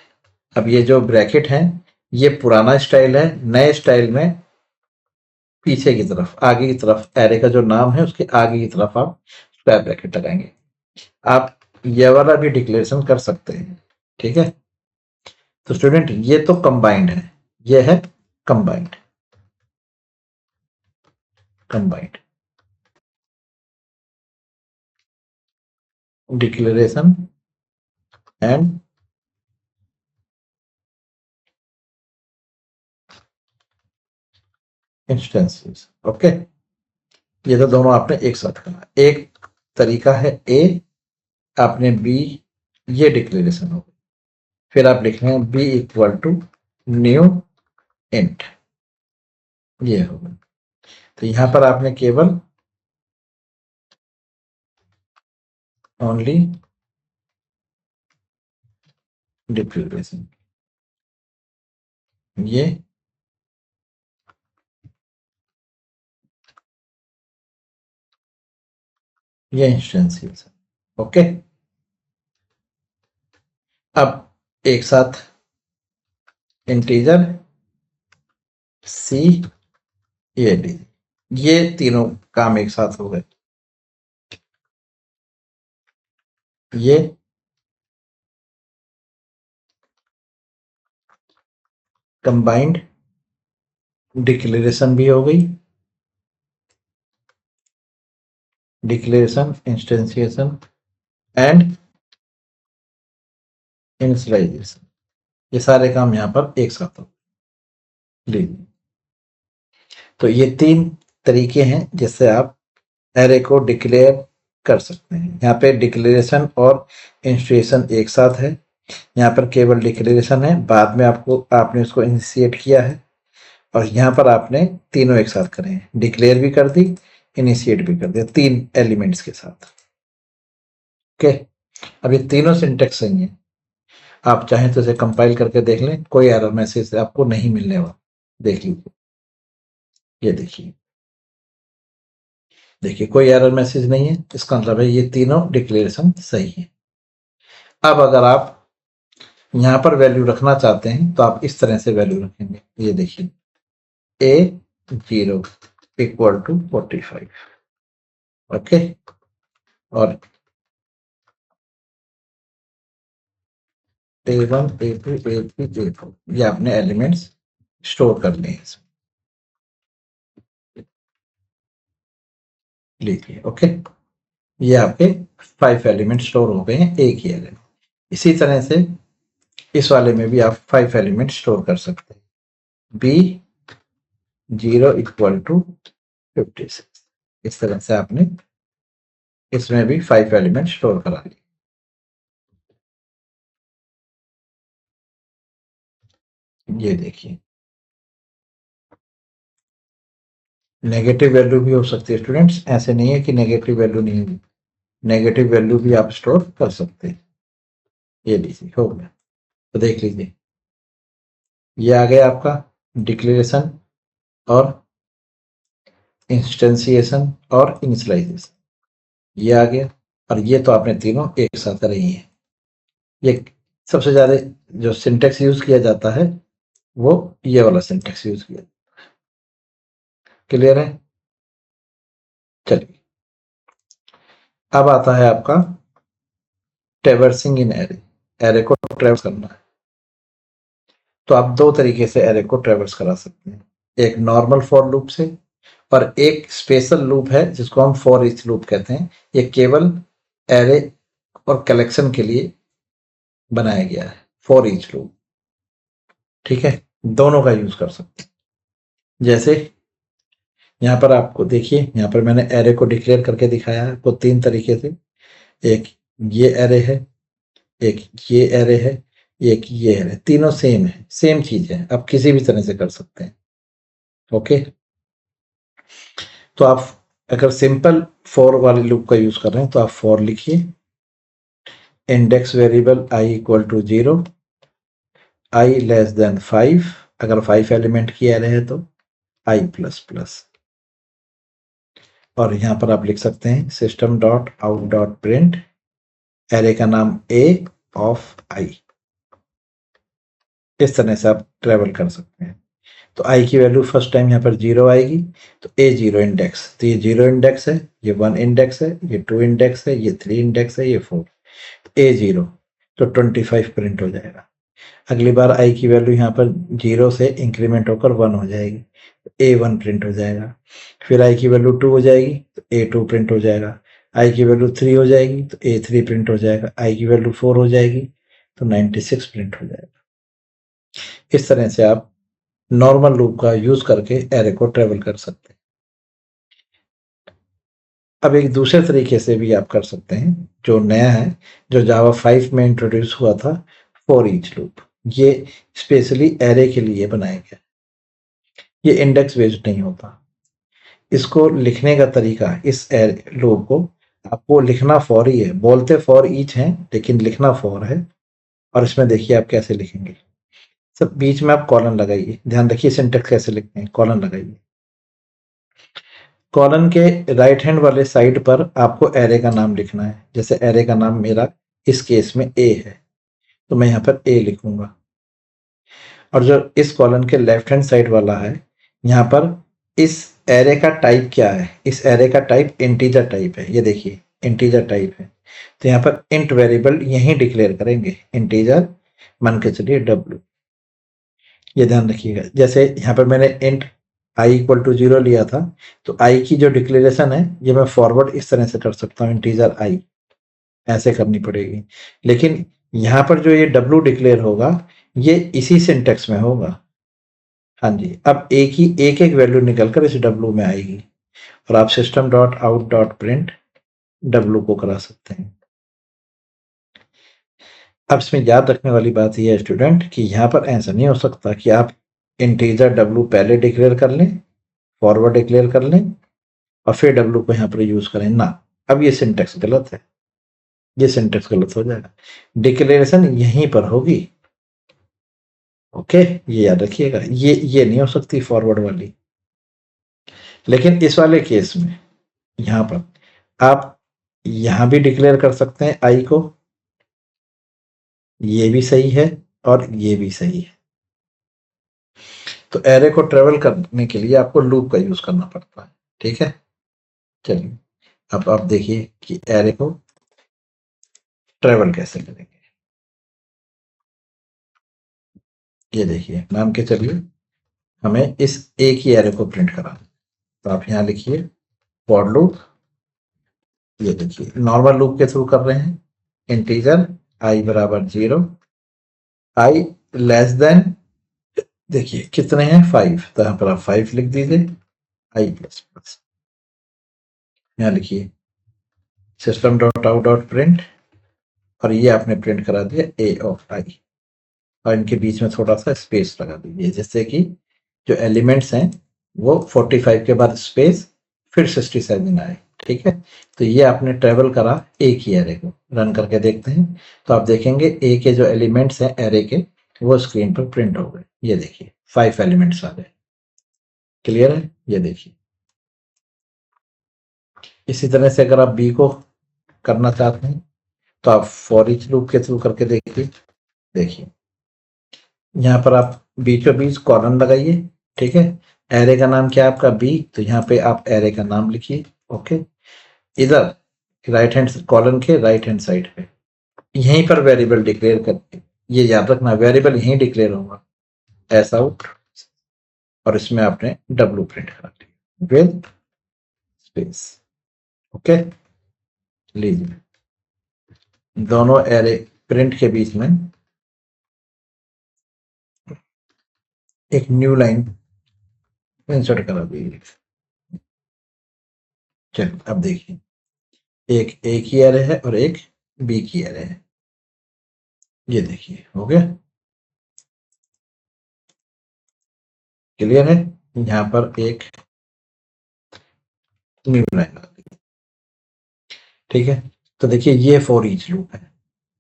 Speaker 1: अब ये जो ब्रैकेट है ये पुराना स्टाइल है, नए स्टाइल में पीछे की तरफ, आगे की तरफ एरे का जो नाम है उसके आगे की तरफ आप स्क्वायर ब्रैकेट लगाएंगे। आप ये वाला भी डिक्लेरेशन कर सकते हैं, ठीक है। तो स्टूडेंट ये तो कंबाइंड है, ये है combined, combined declaration and instances, okay. ये तो दोनों आपने एक साथ करना। एक तरीका है ए, आपने बी, ये डिक्लेरेशन हो गई, फिर आप लिख रहे हैं B equal to new int, ये हो गया। तो यहां पर आपने केवल ओनली डिक्लेरेशन, ये इंस्टेंसेस, ओके। अब एक साथ इंटीजर सी, ये डी, ये तीनों काम एक साथ हो गए। ये कंबाइंड डिक्लेरेशन भी हो गई, डिक्लेरेशन, इंस्टेंशिएशन एंड इनिशियलाइजेशन, ये सारे काम यहाँ पर एक साथ हो। लीजिए, तो ये 3 तरीके हैं जिससे आप एरे को डिक्लेयर कर सकते हैं। यहाँ पे डिक्लेरेशन और इंस्टेंशिएशन एक साथ है, यहाँ पर केवल डिक्लेरेशन है, बाद में आपने उसको इनिशिएट किया है, और यहाँ पर आपने तीनों एक साथ करे हैं, डिक्लेयर भी कर दी, इनिशिएट भी कर दिया, 3 एलिमेंट्स के साथ, ओके। अब ये तीनों सिंटेक्स सही है, आप चाहें तो इसे कंपाइल करके देख लें, कोई एरर मैसेज आपको नहीं मिलने वाला। देख लीजिए, ये देखिए, देखिए कोई एरर मैसेज नहीं है, इसका मतलब है ये तीनों डिक्लेरेशन सही है। अब अगर आप यहाँ पर वैल्यू रखना चाहते हैं तो आप इस तरह से वैल्यू रखेंगे, ये देखिए A0 इक्वल टू 45, ओके, और A1 A2 A3 A4 ये आपने एलिमेंट्स स्टोर कर लिए हैं, लीजिए, ओके। ये आपके 5 एलिमेंट स्टोर हो गए हैं एक ही एलिमेंट। इसी तरह से इस वाले में भी आप 5 एलिमेंट स्टोर कर सकते हैं, B0 इक्वल टू 56, इस तरह से आपने इसमें भी 5 एलिमेंट स्टोर करा लिए। ये देखिए, नेगेटिव वैल्यू भी हो सकती है स्टूडेंट्स, ऐसे नहीं है कि नेगेटिव वैल्यू नहीं होगी, नेगेटिव वैल्यू भी आप स्टोर कर सकते हैं। ये लीजिए, हो गया। तो देख लीजिए, ये आ गया आपका डिक्लेरेशन और इंस्टेंशिएशन और इनिशियलाइजेशन, ये आ गया, और ये तो आपने तीनों एक साथ कर रही हैं। ये सबसे ज्यादा जो सिंटेक्स यूज किया जाता है वो ये वाला सिंटेक्स यूज किया, क्लियर है? चलिए। अब आता है आपका ट्रैवर्सिंग इन एरे, एरे को ट्रैवर्स करना है। तो आप दो तरीके से एरे को ट्रैवर्स करा सकते हैं, एक नॉर्मल फॉर लूप से और एक स्पेशल लूप है जिसको हम फॉर ईच लूप कहते हैं। ये केवल एरे और कलेक्शन के लिए बनाया गया है, फॉर ईच लूप। ठीक है, दोनों का यूज कर सकते हैं। जैसे यहाँ पर आपको देखिए, यहाँ पर मैंने एरे को डिक्लेयर करके दिखाया है आपको तीन तरीके से। एक ये एरे है, एक ये एरे है, एक ये एरे, तीनों सेम है, सेम चीज है, आप किसी भी तरह से कर सकते हैं। ओके, तो आप अगर सिंपल फॉर वाले लूप का यूज कर रहे हैं तो आप फॉर लिखिए, index variable I equal to 0, I less than 5, अगर 5 एलिमेंट की एरे है तो आई प्लस प्लस। और यहां पर आप लिख सकते हैं system dot out dot print array का नाम ए ऑफ आई। इस तरह से आप ट्रेवल कर सकते हैं। तो आई की वैल्यू फर्स्ट टाइम यहाँ पर 0 आएगी, तो ए 0 इंडेक्स, तो ये 0 इंडेक्स है, ये 1 इंडेक्स है, ये 2 इंडेक्स है, ये 3 इंडेक्स है, ये 4, ए 0, तो 25 प्रिंट हो जाएगा। अगली बार आई की वैल्यू यहाँ पर 0 से इंक्रीमेंट होकर 1 हो जाएगी, ए 1 प्रिंट हो जाएगा। फिर आई की वैल्यू 2 हो जाएगी तो ए 2 प्रिंट हो जाएगा। आई की वैल्यू 3 हो जाएगी तो ए 3 प्रिंट हो जाएगा। आई की वैल्यू 4 हो जाएगी तो 96 प्रिंट हो जाएगा। इस तरह से आप नॉर्मल लूप का यूज करके एरे को ट्रेवल कर सकते हैं। अब एक दूसरे तरीके से भी आप कर सकते हैं जो नया है, जो जावा 5 में इंट्रोड्यूस हुआ था, फॉर ईच लूप। ये स्पेशली एरे के लिए बनाया गया, ये इंडेक्स बेस्ड नहीं होता। इसको लिखने का तरीका, इस लूप को आपको लिखना फॉर ही है, बोलते फॉर ईच हैं लेकिन लिखना फॉर है। और इसमें देखिए आप कैसे लिखेंगे, सब बीच में आप कॉलन लगाइए, ध्यान रखिए सिंटेक्स कैसे लिखते हैं, कॉलन लगाइए। कॉलन के राइट हैंड वाले साइड पर आपको एरे का नाम लिखना है। जैसे एरे का नाम मेरा इस केस में ए है, तो मैं यहाँ पर ए लिखूंगा। और जो इस कॉलन के लेफ्ट हैंड साइड वाला है, यहाँ पर इस एरे का टाइप क्या है, इस एरे का टाइप इंटीजर टाइप है, ये देखिए इंटीजर टाइप है। तो यहाँ पर इंट वेरिएबल यहीं डिक्लेयर करेंगे, इंटीजर मान के चलिए डब्ल्यू। ये ध्यान रखिएगा, जैसे यहाँ पर मैंने इंट आई इक्वल टू 0 लिया था, तो आई की जो डिक्लेरेशन है ये मैं फॉरवर्ड इस तरह से कर सकता हूँ, इंटीजर आई ऐसे करनी पड़ेगी। लेकिन यहाँ पर जो ये डब्ल्यू डिक्लेयर होगा ये इसी सिंटेक्स में होगा। हाँ जी, अब एक एक वैल्यू निकलकर इस डब्ल्यू में आएगी और आप system dot out dot print W को करा सकते हैं। अब इसमें याद रखने वाली बात यह है स्टूडेंट कि यहाँ पर ऐसा नहीं हो सकता कि आप इंटीजर डब्ल्यू पहले डिक्लेयर कर लें, फॉरवर्ड डिक्लेयर कर लें और फिर डब्ल्यू को यहाँ पर यूज करें ना। अब ये सिंटेक्स गलत है, ये सिंटेक्स गलत हो जाएगा, डिक्लेरेशन यहीं पर होगी। ओके, ये याद रखिएगा, ये नहीं हो सकती फॉरवर्ड वाली। लेकिन इस वाले केस में यहाँ पर आप यहाँ भी डिक्लेयर कर सकते हैं आई को, ये भी सही है और ये भी सही है। तो एरे को ट्रेवल करने के लिए आपको लूप का यूज करना पड़ता है। ठीक है, चलिए अब आप देखिए कि एरे को ट्रेवल कैसे करेंगे। ये देखिए, मान के चलिए हमें इस एक ही एरे को प्रिंट कराना, तो आप यहाँ लिखिए फॉर लूप। ये देखिए नॉर्मल लूप के थ्रू कर रहे हैं, इंटीजर आई बराबर 0, आई लेस देन, देखिए कितने हैं 5, तो यहाँ पर आप 5 लिख दीजिए, आई प्लस प्लस। यहाँ लिखिए system dot out dot print और ये आपने प्रिंट करा दिया ए ऑफ आई, और इनके बीच में थोड़ा सा स्पेस लगा दीजिए जिससे कि जो एलिमेंट्स हैं वो 45 के बाद स्पेस फिर 67 आए। ठीक है, तो ये आपने ट्रेवल करा एक ही एरे को। रन करके देखते हैं तो आप देखेंगे ए के जो एलिमेंट्स हैं एरे के वो स्क्रीन पर प्रिंट हो गए। ये देखिए 5 एलिमेंट्स आ गए। क्लियर है, ये देखिए। इसी तरह से अगर आप बी को करना चाहते हैं तो आप फॉर ईच लूप के थ्रू करके देखिए। देखिए यहाँ पर आप बीचों बीच कॉलन लगाइए। ठीक है, एरे का नाम क्या है आपका बी, तो यहाँ पे आप एरे का नाम लिखिए। ओके, इधर राइट हैंड कॉलन के राइट हैंड साइड पे यहीं पर वेरिएबल डिक्लेयर करके, ये याद रखना वेरिएबल यहीं डिक्लेयर होगा एस आउट, और इसमें आपने डब्ल्यू प्रिंट करा लिया विद स्पेस। ओके, लीजिए दोनों एरे प्रिंट के बीच में एक न्यू लाइन इंसर्ट करा दीजिए। चलिए अब देखिए, एक ए की एरे है और एक बी की एरे है, ये देखिए हो गया, क्लियर है। यहाँ पर एक न्यू लाइन आ गई, ठीक है। तो देखिए ये फॉर ईच लूप है।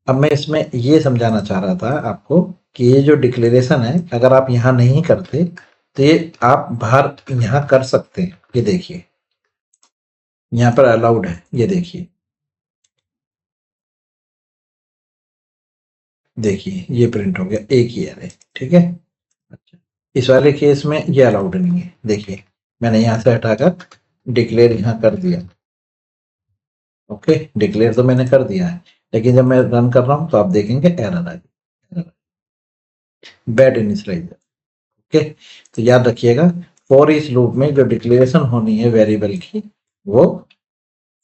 Speaker 1: अब मैं इसमें ये समझाना चाह रहा था आपको कि ये जो डिक्लेरेशन है अगर आप यहाँ नहीं करते तो ये आप बाहर यहाँ कर सकते हैं। ये देखिए यहाँ पर अलाउड है, ये देखिए, देखिए ये प्रिंट हो गया एक ही एरे, ठीक है। अच्छा, इस वाले केस में ये अलाउड नहीं है, देखिए मैंने यहाँ से हटाकर डिक्लेयर यहाँ कर दिया। ओके, डिक्लेयर तो मैंने कर दिया है, लेकिन जब मैं रन कर रहा हूँ तो आप देखेंगे एरर आ गई, बैड इनिशियलाइजर। ओके, तो याद रखिएगा फॉर ईच लूप में जो डिक्लेरेशन होनी है वेरिएबल की वो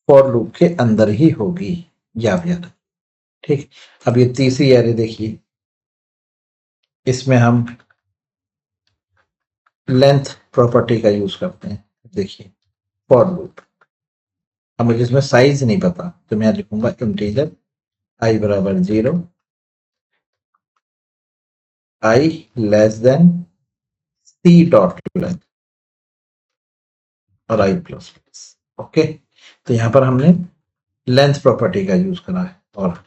Speaker 1: फॉर लूप के अंदर ही होगी, याद। ठीक, अब ये तीसरी एरे देखिए, इसमें हम लेंथ प्रॉपर्टी का यूज करते हैं। देखिए फॉर लूप, अब मुझे इसमें साइज नहीं पता तो मैं लिखूंगा इंटीजर i बराबर 0, i less then c dot length और i प्लस प्लस। ओके, तो यहां पर हमने लेंथ प्रॉपर्टी का यूज करा है और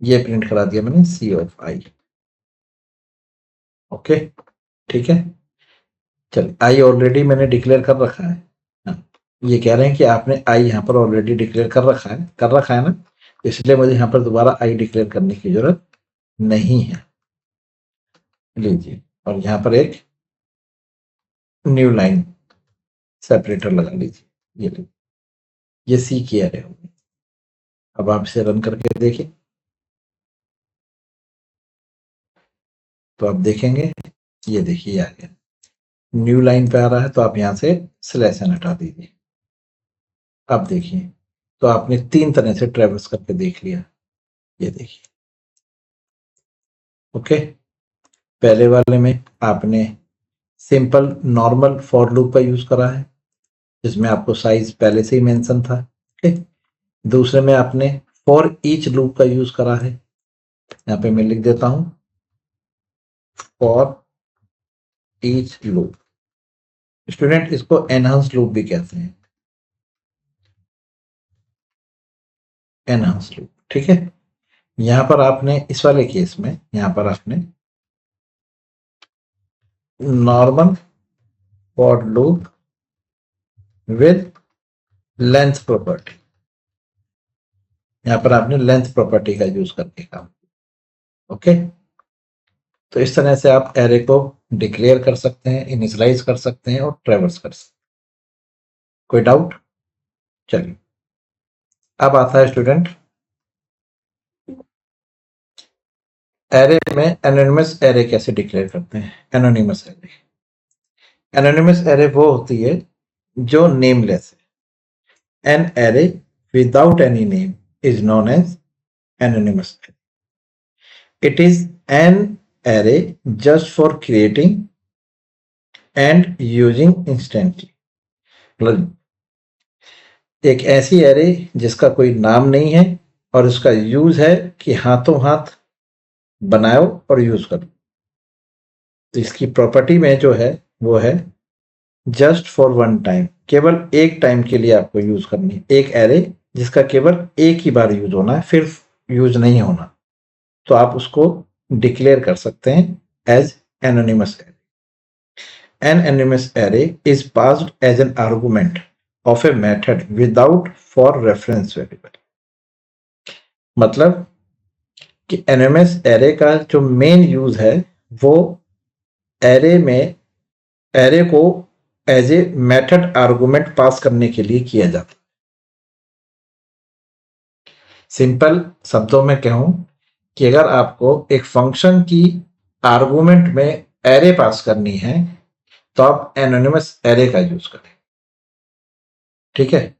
Speaker 1: ये प्रिंट करा दिया मैंने c ऑफ i। ओके, ठीक है। चलिए आई ऑलरेडी मैंने डिक्लेयर कर रखा है। हाँ, ये कह रहे हैं कि आपने आई यहाँ पर ऑलरेडी डिक्लेयर कर रखा है ना, इसलिए मुझे यहाँ पर दोबारा आई डिक्लेयर करने की जरूरत नहीं है। लीजिए, और यहाँ पर एक न्यू लाइन सेपरेटर लगा लीजिए, ये लीजिए, ये सी की एरे होगी। अब आप इसे रन करके देखिए तो आप देखेंगे, ये देखिए आ गया, न्यू लाइन पे आ रहा है, तो आप यहाँ से स्लैश एन हटा दीजिए। अब देखिए, तो आपने 3 तरह से ट्रेवर्स करके देख लिया, ये देखिए। ओके, पहले वाले में आपने सिंपल नॉर्मल फॉर लूप का यूज करा है जिसमें आपको साइज पहले से ही मेंशन था। ओके, दूसरे में आपने फॉर ईच लूप का यूज करा है, यहाँ पे मैं लिख देता हूं फॉर ईच लूप। स्टूडेंट इसको एनहांस लूप भी कहते हैं, एनहांस लूप, ठीक है। यहां पर आपने इस वाले केस में यहां पर आपने normal for loop with length property, यहां पर आपने लेंथ प्रॉपर्टी का यूज करके काम। ओके, तो इस तरह से आप एरे को डिक्लेयर कर सकते हैं, इनिशियलाइज कर सकते हैं और ट्रेवर्स कर सकते हैं। कोई डाउट? चलिए, अब आता है स्टूडेंट एरे में एनोनिमस एरे कैसे डिक्लेयर करते हैं। एनोनिमस एरे वो होती है जो नेमलेस है। An array without any name is known as anonymous array. It is an array just for creating and using instantly. मतलब एक ऐसी एरे जिसका कोई नाम नहीं है और उसका यूज है कि हाथों हाथ बनाओ और यूज करो। तो इसकी प्रॉपर्टी में जो है वो है जस्ट फॉर वन टाइम, केवल एक टाइम के लिए आपको यूज करनी है। एक एरे जिसका केवल एक ही बार यूज होना है, फिर यूज नहीं होना, तो आप उसको डिक्लेयर कर सकते हैं as anonymous array. An anonymous array is passed as an argument of a method without for reference variable. मतलब कि एनोनिमस एरे का जो मेन यूज है वो एरे को एज ए मेथड आर्गुमेंट पास करने के लिए किया जाता है। सिंपल शब्दों में कहूं कि अगर आपको एक फंक्शन की आर्गुमेंट में एरे पास करनी है तो आप एनोनिमस एरे का यूज करें। ठीक है,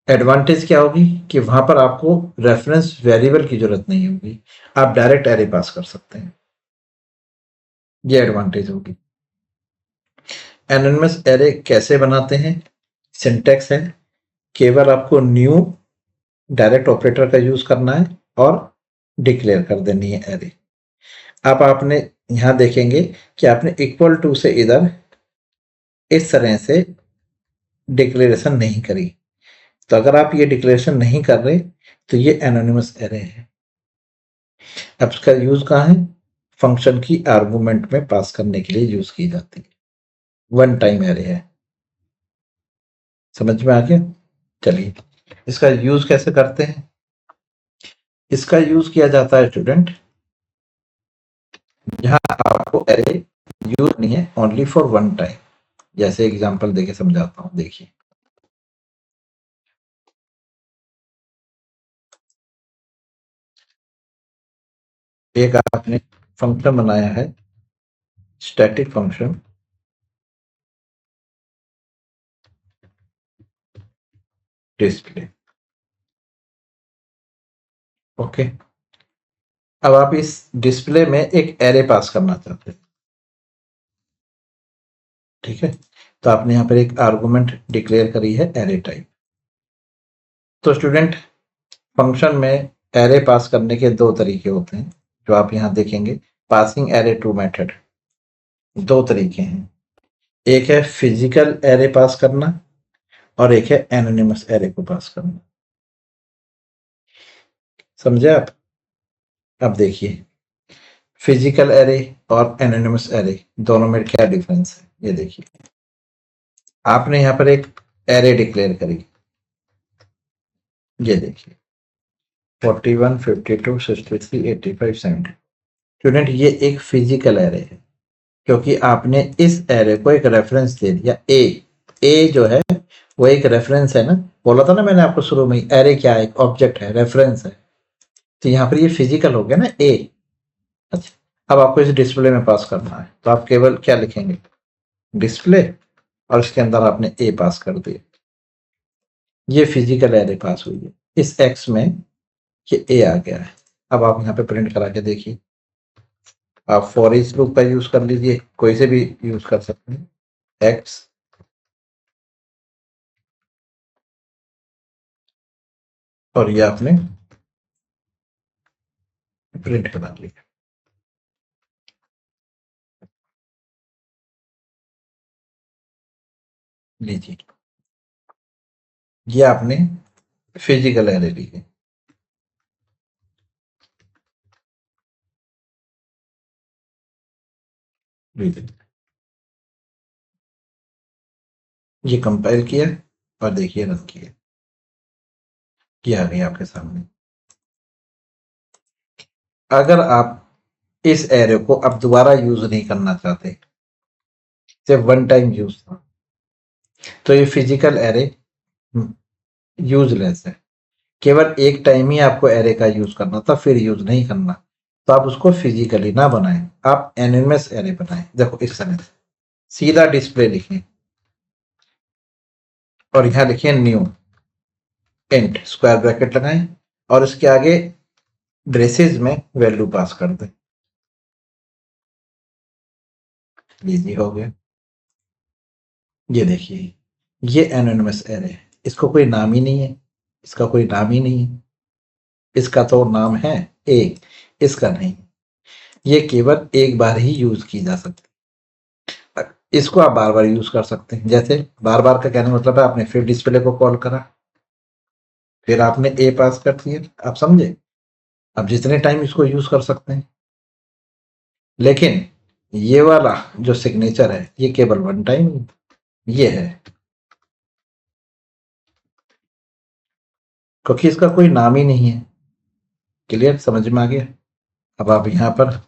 Speaker 1: एडवांटेज क्या होगी कि वहां पर आपको रेफरेंस वेरिएबल की जरूरत नहीं होगी, आप डायरेक्ट एरे पास कर सकते हैं। ये एडवांटेज होगी। एनोनिमस एरे कैसे बनाते हैं? सिंटेक्स है, केवल आपको न्यू डायरेक्ट ऑपरेटर का यूज करना है और डिक्लेयर कर देनी है एरे। अब आपने यहां देखेंगे कि आपने इक्वल टू से इधर इस तरह से डिक्लेरेशन नहीं करी, तो अगर आप ये डिक्लेरेशन नहीं कर रहे तो ये एनोनिमस एरे है। अब इसका यूज कहाँ है? फंक्शन की आर्गुमेंट में पास करने के लिए यूज की जाती है। वन टाइम एरे है। समझ में आ गया? चलिए, इसका यूज कैसे करते हैं? इसका यूज किया जाता है स्टूडेंट, जहां आपको एरे यूज नहीं है ओनली फॉर वन टाइम। जैसे एग्जांपल देके समझाता हूं, देखिए। एक आपने फंक्शन बनाया है, स्टैटिक फंक्शन डिस्प्ले। ओके, अब आप इस डिस्प्ले में एक एरे पास करना चाहते हैं। ठीक है, तो आपने यहां पर एक आर्गुमेंट डिक्लेयर करी है एरे टाइप। तो स्टूडेंट, फंक्शन में एरे पास करने के दो तरीके होते हैं, जो आप यहां देखेंगे। पासिंग एरे टू मेथड, दो तरीके हैं। एक है फिजिकल एरे पास करना और एक है एनोनिमस एरे को पास करना। समझे आप? अब देखिए, फिजिकल एरे और एनोनिमस एरे दोनों में क्या डिफरेंस है, ये देखिए। आपने यहां पर एक एरे डिक्लेयर करी, ये देखिए 41, 52, 63, 85, 70। स्टूडेंट, ये एक फिजिकल एरे है क्योंकि आपने इस एरे को एक रेफरेंस दे दिया। ए जो है वो एक रेफरेंस है ना, बोला था ना मैंने आपको शुरू में, एरे क्या है? एक ऑब्जेक्ट है, रेफरेंस है। तो यहाँ पर ये फिजिकल हो गया ना, ए। अच्छा, अब आपको इस डिस्प्ले में पास करना है तो आप केवल क्या लिखेंगे? डिस्प्ले, और इसके अंदर आपने ए पास कर दिया। ये फिजिकल एरे पास हुई है। इस एक्स में ये ए आ गया है। अब आप यहाँ पे प्रिंट करा के देखिए। आप फॉर ईच लूप का यूज कर लीजिए, कोई से भी यूज कर सकते हैं। एक्स, और ये आपने प्रिंट करा लिया। लीजिए, ये आपने फिजिकल एरे ली है। लीजिए, ये कंपाइल किया और देखिए रन किया, आ गई आपके सामने। अगर आप इस एरे को अब दोबारा यूज नहीं करना चाहते, सिर्फ वन टाइम यूज था, तो ये फिजिकल एरे यूजलेस है। केवल एक टाइम ही आपको एरे का यूज करना था, फिर यूज नहीं करना। तो आप उसको फिजिकली ना बनाएं, आप एनिमस एरे बनाएं। देखो इस तरह से सीधा डिस्प्ले लिखें और यहां लिखिए न्यू इंट, स्क्वायर ब्रैकेट लगाएं और इसके आगे ब्रेसेस में वैल्यू पास कर दें। लीजिए, हो गया। ये देखिए, ये एनोनिमस एरे है, इसको कोई नाम ही नहीं है, इसका कोई नाम ही नहीं है। इसका तो नाम है ए, इसका नहीं। ये केवल एक बार ही यूज की जा सकती है। इसको आप बार बार यूज कर सकते हैं। जैसे बार बार का कहने मतलब है, आपने फिर डिस्प्ले को कॉल करा, फिर आपने ए पास कर दिया। आप समझे? आप जितने टाइम इसको यूज कर सकते हैं। लेकिन ये वाला जो सिग्नेचर है ये केवल वन टाइम ये है, क्योंकि इसका कोई नाम ही नहीं है। क्लियर? समझ में आ गया? अब आप यहां पर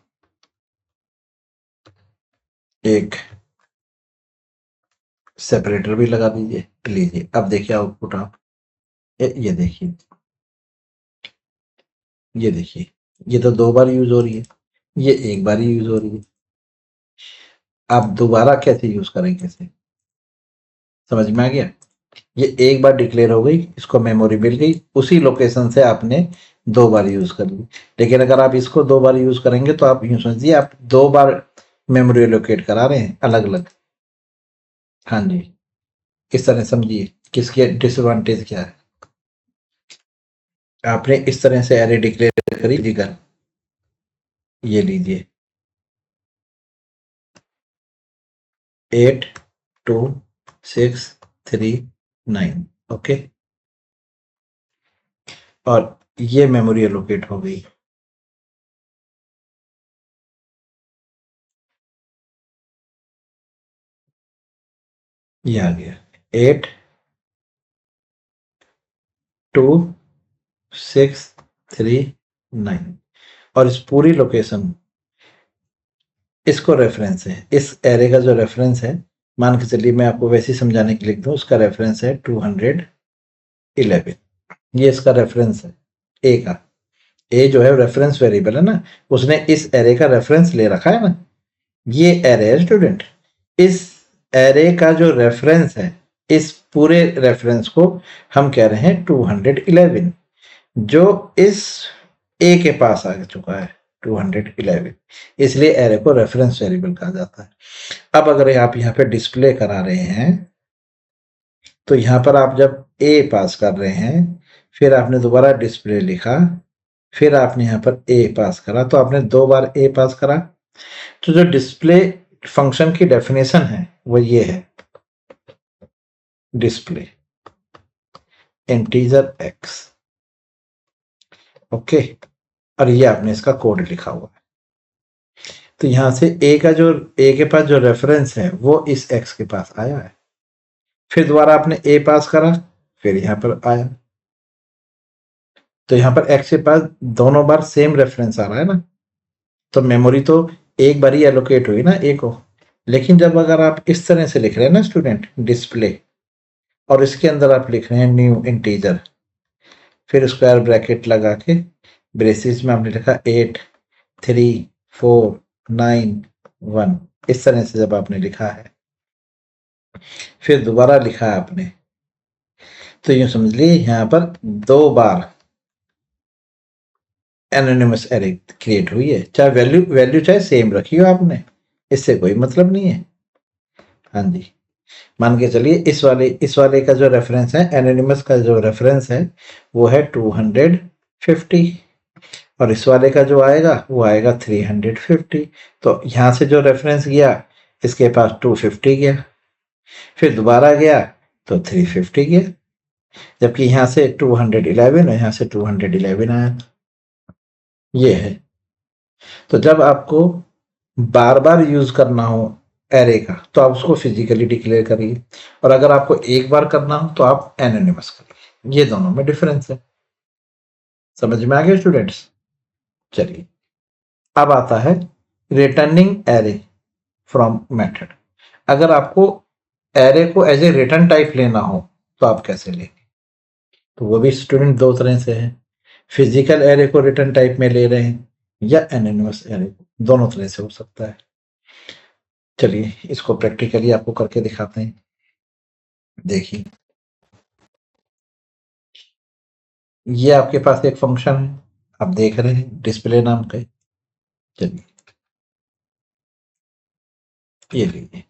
Speaker 1: एक सेपरेटर भी लगा दीजिए। लीजिए, अब देखिए आउटपुट आप, ये देखिए ये देखिए, ये तो 2 बार यूज हो रही है, ये 1 बार यूज हो रही है। आप दोबारा कैसे यूज करेंगे इसे? समझ में आ गया? ये 1 बार डिक्लेयर हो गई, इसको मेमोरी मिल गई, उसी लोकेशन से आपने 2 बार यूज कर ली। लेकिन अगर आप इसको 2 बार यूज करेंगे तो आप यूं समझिए आप 2 बार मेमोरी एलोकेट करा रहे हैं अलग अलग। हाँ जी, इस तरह समझिए किसके डिसएडवांटेज क्या है। आपने इस तरह से एरे डिक्लेयर करी जिगर, ये लीजिए 8 2 6 3 9, ओके, और ये मेमोरी एलोकेट हो गई। ये आ गया 8 2 6 3 9, और इस पूरी लोकेशन, इसको रेफरेंस है, इस एरे का जो रेफरेंस है, मान के चलिए मैं आपको वैसे ही समझाने के लिए लिख दूं, उसका रेफरेंस है 211, ये इसका रेफरेंस है ए का। ए जो है रेफरेंस वेरिएबल है ना, उसने इस एरे का रेफरेंस ले रखा है ना, ये एरे है स्टूडेंट। इस एरे का जो रेफरेंस है, इस पूरे रेफरेंस को हम कह रहे हैं 211, जो इस ए के पास आ चुका है 211, इसलिए एरे को रेफरेंस वेरिएबल कहा जाता है। अब अगर आप यहाँ पे डिस्प्ले करा रहे हैं, तो यहाँ पर आप जब ए पास कर रहे हैं, फिर आपने दोबारा डिस्प्ले लिखा, फिर आपने यहाँ पर ए पास करा, तो आपने 2 बार ए पास करा। तो जो डिस्प्ले फंक्शन की डेफिनेशन है वो ये है, डिस्प्ले इंटीजर एक्स, ओके, और ये आपने इसका कोड लिखा हुआ है। तो यहां से ए के पास जो रेफरेंस है वो इस एक्स के पास आया है, फिर दोबारा आपने ए पास करा, फिर यहां पर आया, तो यहां पर एक्स के पास दोनों बार सेम रेफरेंस आ रहा है ना, तो मेमोरी तो एक बार ही एलोकेट हुई ना ए को। लेकिन जब अगर आप इस तरह से लिख रहे हैं ना स्टूडेंट, डिस्प्ले, और इसके अंदर आप लिख रहे हैं न्यू इंटीजर, फिर स्क्वायर ब्रैकेट लगा के ब्रेसिस में आपने लिखा 8 3 4 9 1, इस तरह से जब आपने लिखा है, फिर दोबारा लिखा है आपने, तो यूं समझ लीजिए यहां पर 2 बार एनोनिमस एरे क्रिएट हुई है, चाहे वैल्यू चाहे सेम रखी हो आपने, इससे कोई मतलब नहीं है। हाँ जी, मान के चलिए इस वाले का जो रेफरेंस है, एनोनिमस का जो रेफरेंस है वो है 250, और इस वाले का जो आएगा वो आएगा 350। तो यहां से जो रेफरेंस गया, इसके पास 250 गया, फिर दोबारा गया तो 350 गया, जबकि यहां से 211 और यहां से 211 आया, ये है। तो जब आपको बार बार यूज करना हो एरे का, तो आप उसको फिजिकली डिक्लेयर करिए, और अगर आपको एक बार करना हो तो आप एनोनिमस करिए। ये दोनों में डिफरेंस है। समझ में आ गया स्टूडेंट्स? चलिए, अब आता है रिटर्निंग एरे फ्रॉम मेथड। अगर आपको एरे को एज ए रिटर्न टाइप लेना हो तो आप कैसे लेंगे? तो वो भी स्टूडेंट 2 तरह से है, फिजिकल एरे को रिटर्न टाइप में ले रहे हैं या एनोनिमस एरे को, दोनों तरह से हो सकता है। चलिए इसको प्रैक्टिकली आपको करके दिखाते हैं। देखिए, ये आपके पास एक फंक्शन है, आप देख रहे हैं डिस्प्ले नाम का। चलिए ये लीजिए,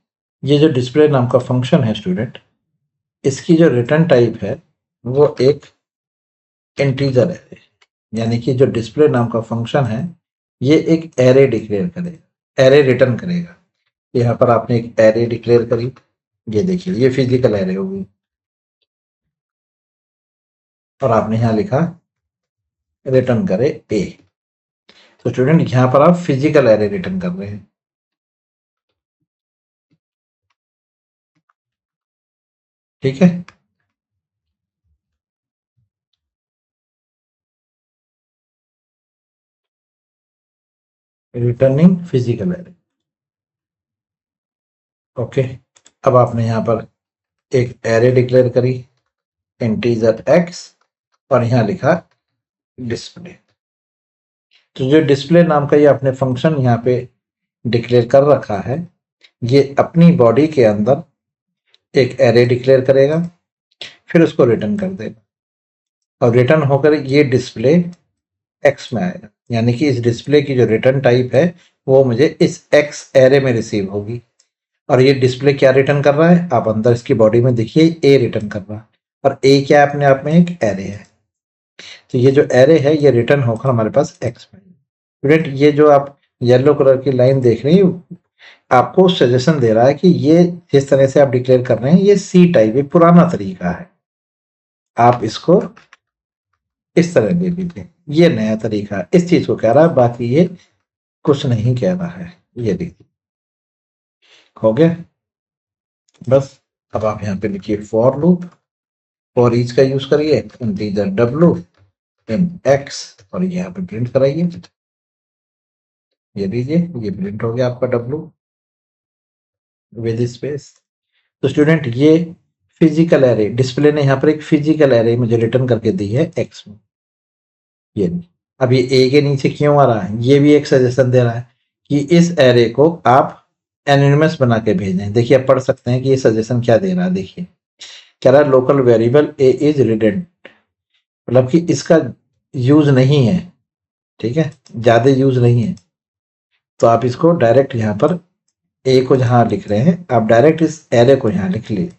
Speaker 1: ये जो डिस्प्ले नाम का फंक्शन है स्टूडेंट, इसकी जो रिटर्न टाइप है वो एक इंटीजर है, यानी कि जो डिस्प्ले नाम का फंक्शन है ये एक एरे डिक्लेयर करेगा, एरे रिटर्न करेगा। यहाँ पर आपने एक एरे डिक्लेयर करी, ये देखिए ये फिजिकल एरे होगी, और आपने यहाँ लिखा रिटर्न करे ए। तो स्टूडेंट यहाँ पर आप फिजिकल एरे रिटर्न कर रहे हैं, ठीक है। Returning physical array, okay. अब आपने यहाँ पर एक एरे डिक्लेयर करी इंटीजर एक्स, और यहाँ लिखा डिस्प्ले, तो जो डिस्प्ले नाम का ये आपने फंक्शन यहाँ पे डिक्लेयर कर रखा है, ये अपनी बॉडी के अंदर एक एरे डिक्लेयर करेगा, फिर उसको रिटर्न कर देगा और रिटर्न होकर ये डिस्प्ले एक्स में आएगा। यानी कि इस डिस्प्ले की जो रिटर्न टाइप है वो मुझे इस एक्स एरे में रिसीव होगी। और ये डिस्प्ले क्या रिटर्न कर रहा है, आप अंदर इसकी बॉडी में देखिए ए रिटर्न कर रहा है, और ए क्या अपने आप में एक एरे है। तो ये जो एरे है ये रिटर्न होकर हमारे पास एक्स में। स्टूडेंट ये जो आप येलो कलर की लाइन देख रहे हैं आपको सजेशन दे रहा है कि ये जिस तरह से आप डिक्लेयर कर रहे हैं ये सी टाइप, ये पुराना तरीका है, आप इसको इस तरह ले लीजिए, ये नया तरीका है। इस चीज को कह रहा है, बाकी ये कुछ नहीं कह रहा है। ये लीजिए, हो गया बस। अब आप यहाँ पे लिखिए फॉर लूप, फॉर ईच का यूज करिए, इंटीजर डब्ल्यू इन एक्स, और यहाँ पे प्रिंट कराइए। ये लीजिए, ये प्रिंट हो गया आपका डब्ल्यू विद स्पेस। तो स्टूडेंट ये फिजिकल एरे, डिस्प्ले ने यहाँ पर एक फिजिकल एरे मुझे रिटर्न करके दी है एक्स में। ये नहीं, अब ये ए के नीचे क्यों आ रहा है, ये भी एक सजेशन दे रहा है कि इस एरे को आप एनोनिमस बना के भेजें। देखिए आप पढ़ सकते हैं कि ये सजेशन क्या दे रहा है। देखिए कह रहा है लोकल वेरिएबल ए इज रिडेंट, मतलब कि इसका यूज नहीं है, ठीक है, ज्यादा यूज नहीं है। तो आप इसको डायरेक्ट यहाँ पर ए को जहां लिख रहे हैं आप डायरेक्ट इस एरे को यहाँ लिख लीजिए।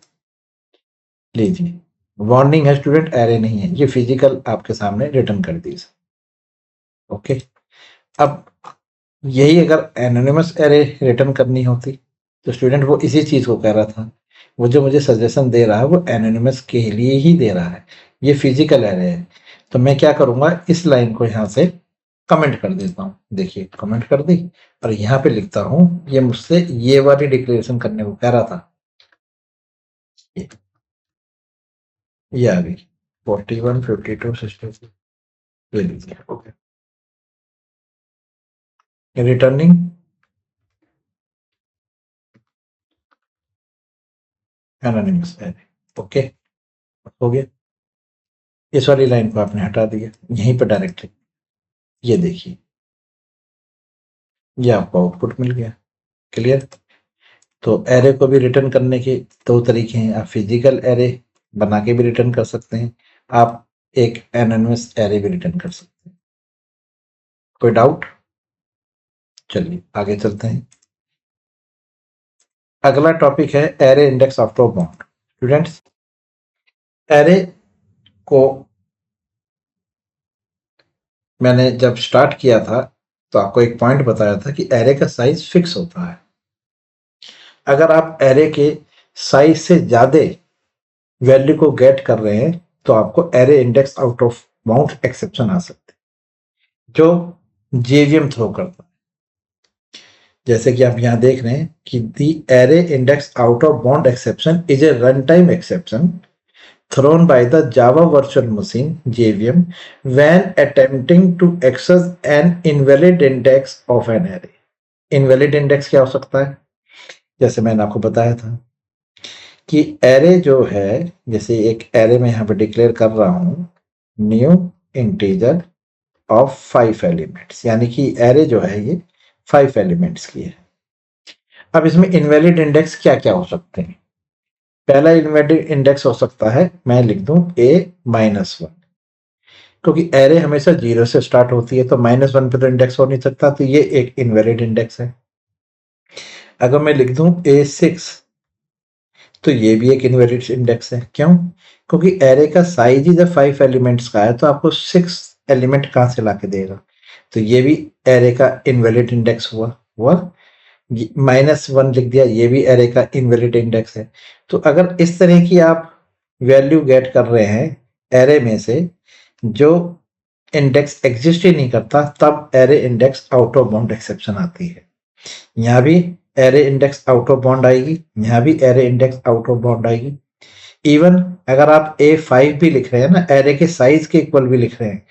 Speaker 1: वार्निंग है स्टूडेंट, एरे नहीं है, ये फिजिकल आपके सामने रिटर्न कर दी। ओके, अब यही अगर एनोनिमस एरे रिटर्न करनी होती तो स्टूडेंट वो इसी चीज को कह रहा था, वो जो मुझे सजेशन दे रहा है वो एनोनिमस के लिए ही दे रहा है, ये फिजिकल एरे है। तो मैं क्या करूंगा, इस लाइन को यहाँ से कमेंट कर देता हूँ। देखिए कमेंट कर दी, और यहाँ पे लिखता हूँ ये मुझसे ये वाली डिक्लेरेशन करने को कह रहा था। ये आ गई 41, 52, 63, ले लीजिए। Okay, returning anonymous array. Okay, हो गया। इस वाली लाइन को आपने हटा दिया, यहीं पर डायरेक्टली ये देखिए ये आपको आउटपुट मिल गया। क्लियर। तो एरे को भी रिटर्न करने के दो तरीके हैं, आप फिजिकल एरे बना के भी रिटर्न कर सकते हैं, आप एक एनोनिमस एरे भी रिटर्न कर सकते हैं। कोई डाउट? चलिए आगे चलते हैं। अगला टॉपिक है array index after bound. Students array को मैंने जब स्टार्ट किया था तो आपको एक पॉइंट बताया था कि एरे का साइज फिक्स होता है। अगर आप एरे के साइज से ज्यादा वैल्यू को गेट कर रहे हैं तो आपको array index out of bound exception आ सकते हैं, जो जेवीएम थ्रो करता है। जैसे कि आप यहां देख रहे हैं कि दी array index out of bound exception is a run time exception thrown by the Java Virtual Machine (JVM) when attempting to access an invalid index of an array. Invalid index क्या हो सकता है? जैसे मैंने आपको बताया था कि एरे जो है, जैसे एक एरे में यहाँ पे डिक्लेयर कर रहा हूं न्यू इंटीजर ऑफ 5 एलिमेंट्स, यानी कि एरे जो है ये 5 एलिमेंट्स की है। अब इसमें इनवैलिड इंडेक्स क्या क्या हो सकते हैं? पहला इनवैलिड इंडेक्स हो सकता है, मैं लिख दूं a-1, क्योंकि एरे हमेशा 0 से स्टार्ट होती है तो -1 पे तो इंडेक्स हो नहीं सकता, तो ये एक इनवैलिड इंडेक्स है। अगर मैं लिख दूं a6 तो ये भी एक इनवैलिड इंडेक्स है। क्यों? क्योंकि एरे का साइज ही जब 5 एलिमेंट्स का है तो आपको 6 एलिमेंट कहां से लाके देगा, तो ये भी एरे का इनवैलिड इंडेक्स हुआ। -1 लिख दिया, ये भी एरे का इनवैलिड इंडेक्स है। तो अगर इस तरह की आप वैल्यू गेट कर रहे हैं एरे में से जो इंडेक्स एग्जिस्ट ही नहीं करता, तब array index out of bound exception आती है। यहाँ भी array index out of bound आएगी, यहाँ भी array index out of bound आएगी। इवन अगर आप A5 भी लिख रहे हैं ना, एरे के साइज के इक्वल भी लिख रहे हैं,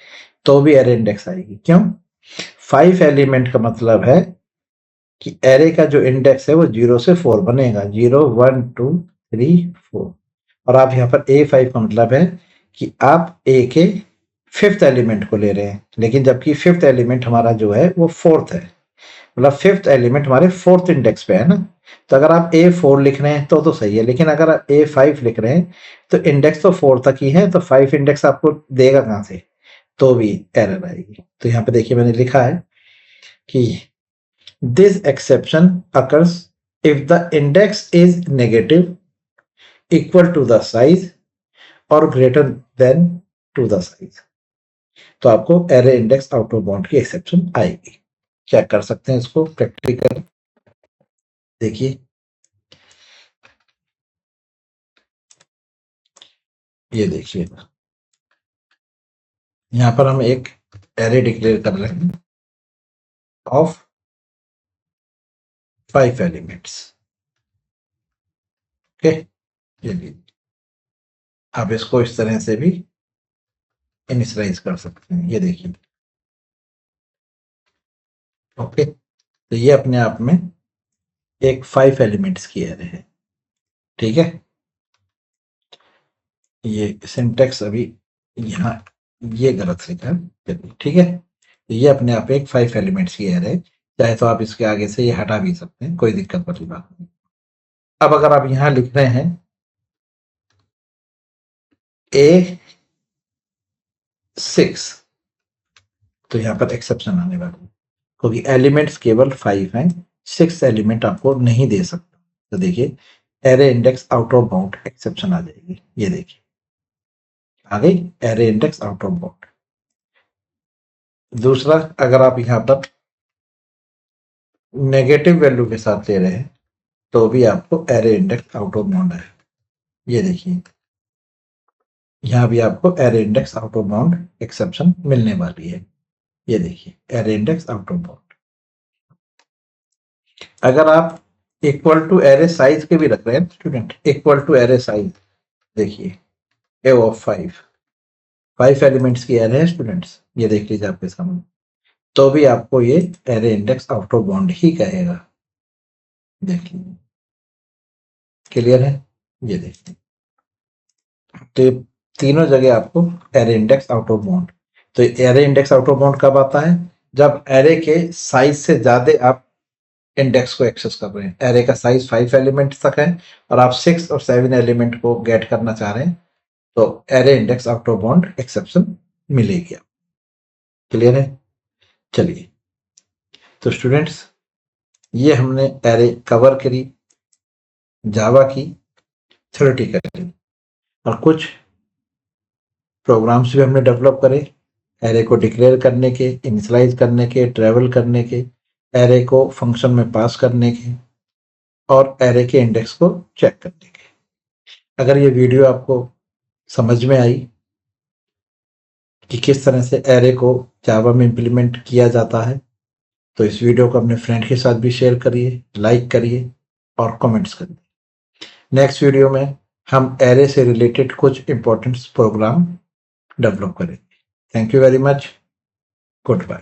Speaker 1: तो भी एरे इंडेक्स आएगी। क्यों? 5 एलिमेंट का मतलब है कि एरे का जो इंडेक्स है वो 0 से 4 बनेगा, 0, 1, 2, 3, 4। और आप यहाँ पर A5 का मतलब है कि आप A के 5th एलिमेंट को ले रहे हैं, लेकिन जबकि 5th एलिमेंट हमारा जो है वो 4th है, मतलब 5th एलिमेंट हमारे 4th इंडेक्स पे है ना। तो अगर आप A4 लिख रहे हैं तो सही है, लेकिन अगर आप A5 लिख रहे हैं तो इंडेक्स तो 4 तक ही है, तो 5 इंडेक्स आपको देगा कहाँ से, तो भी एरर आएगी। तो यहाँ पे देखिए मैंने लिखा है कि this exception occurs if the index is negative equal to the size और greater than to the size. तो आपको array index out of bound की एक्सेप्शन आएगी। चेक कर सकते हैं इसको प्रैक्टिकल, देखिए ये देखिए यहां पर हम एक एरे डिक्लेयर कर रहे हैं ऑफ 5 एलिमेंट्स। ओके, ये आप इसको इस तरह से भी इनिशियलाइज कर सकते हैं, ये देखिए। ओके, तो ये अपने आप में एक 5 एलिमेंट्स की एरे है, ठीक है। ये सिंटेक्स अभी यहाँ ये गलत लिखा है, ठीक है। तो ये अपने आप एक 5 एलिमेंट्स की एरे है, चाहे तो आप इसके आगे से ये हटा भी सकते हैं, कोई दिक्कत वाली बात नहीं। अब अगर आप यहां लिख रहे हैं A6, तो यहां पर एक्सेप्शन आने वाला है, क्योंकि एलिमेंट्स केवल 5 हैं, 6 एलिमेंट आपको नहीं दे सकता। तो देखिए array index out of bound exception आ जाएगी, ये देखिए आ गई array index out of bound. दूसरा, अगर आप यहां पर नेगेटिव वैल्यू के साथ ले रहे हैं तो भी आपको array index out of bound है, ये देखिए यहां भी आपको array index out of bound exception मिलने वाली है, ये देखिए array index out of bound. अगर आप इक्वल टू एरे साइज के भी रख रहे हैं student, equal to array size, देखिए ए ऑफ 5 एलिमेंट्स की एरे है स्टूडेंट्स, ये देख लीजिए आपके सामने, तो भी आपको ये array index out of bound ही कहेगा, देख लीजिए क्लियर है, ये देखिए। तो तीनों जगह आपको array index out of bound. तो array index out of bound कब आता है, जब एरे के साइज से ज्यादा आप इंडेक्स को एक्सेस कर रहे हैं। एरे का साइज 5 एलिमेंट तक है और आप 6 और 7 एलिमेंट को गेट करना चाह रहे हैं, तो array index out of bound exception मिलेगी। क्लियर है, चलिए। तो स्टूडेंट्स ये हमने एरे कवर करी, जावा की थ्योरेटिकली, और कुछ प्रोग्राम्स भी हमने डेवलप करे एरे को डिक्लेयर करने के, इनिशियलाइज करने के, ट्रेवल करने के, एरे को फंक्शन में पास करने के और एरे के इंडेक्स को चेक करने के। अगर ये वीडियो आपको समझ में आई कि किस तरह से एरे को जावा में इंप्लीमेंट किया जाता है, तो इस वीडियो को अपने फ्रेंड के साथ भी शेयर करिए, लाइक करिए और कमेंट्स करिए। नेक्स्ट वीडियो में हम एरे से रिलेटेड कुछ इंपॉर्टेंट प्रोग्राम डेवलप करेंगे। Thank you very much, good bye.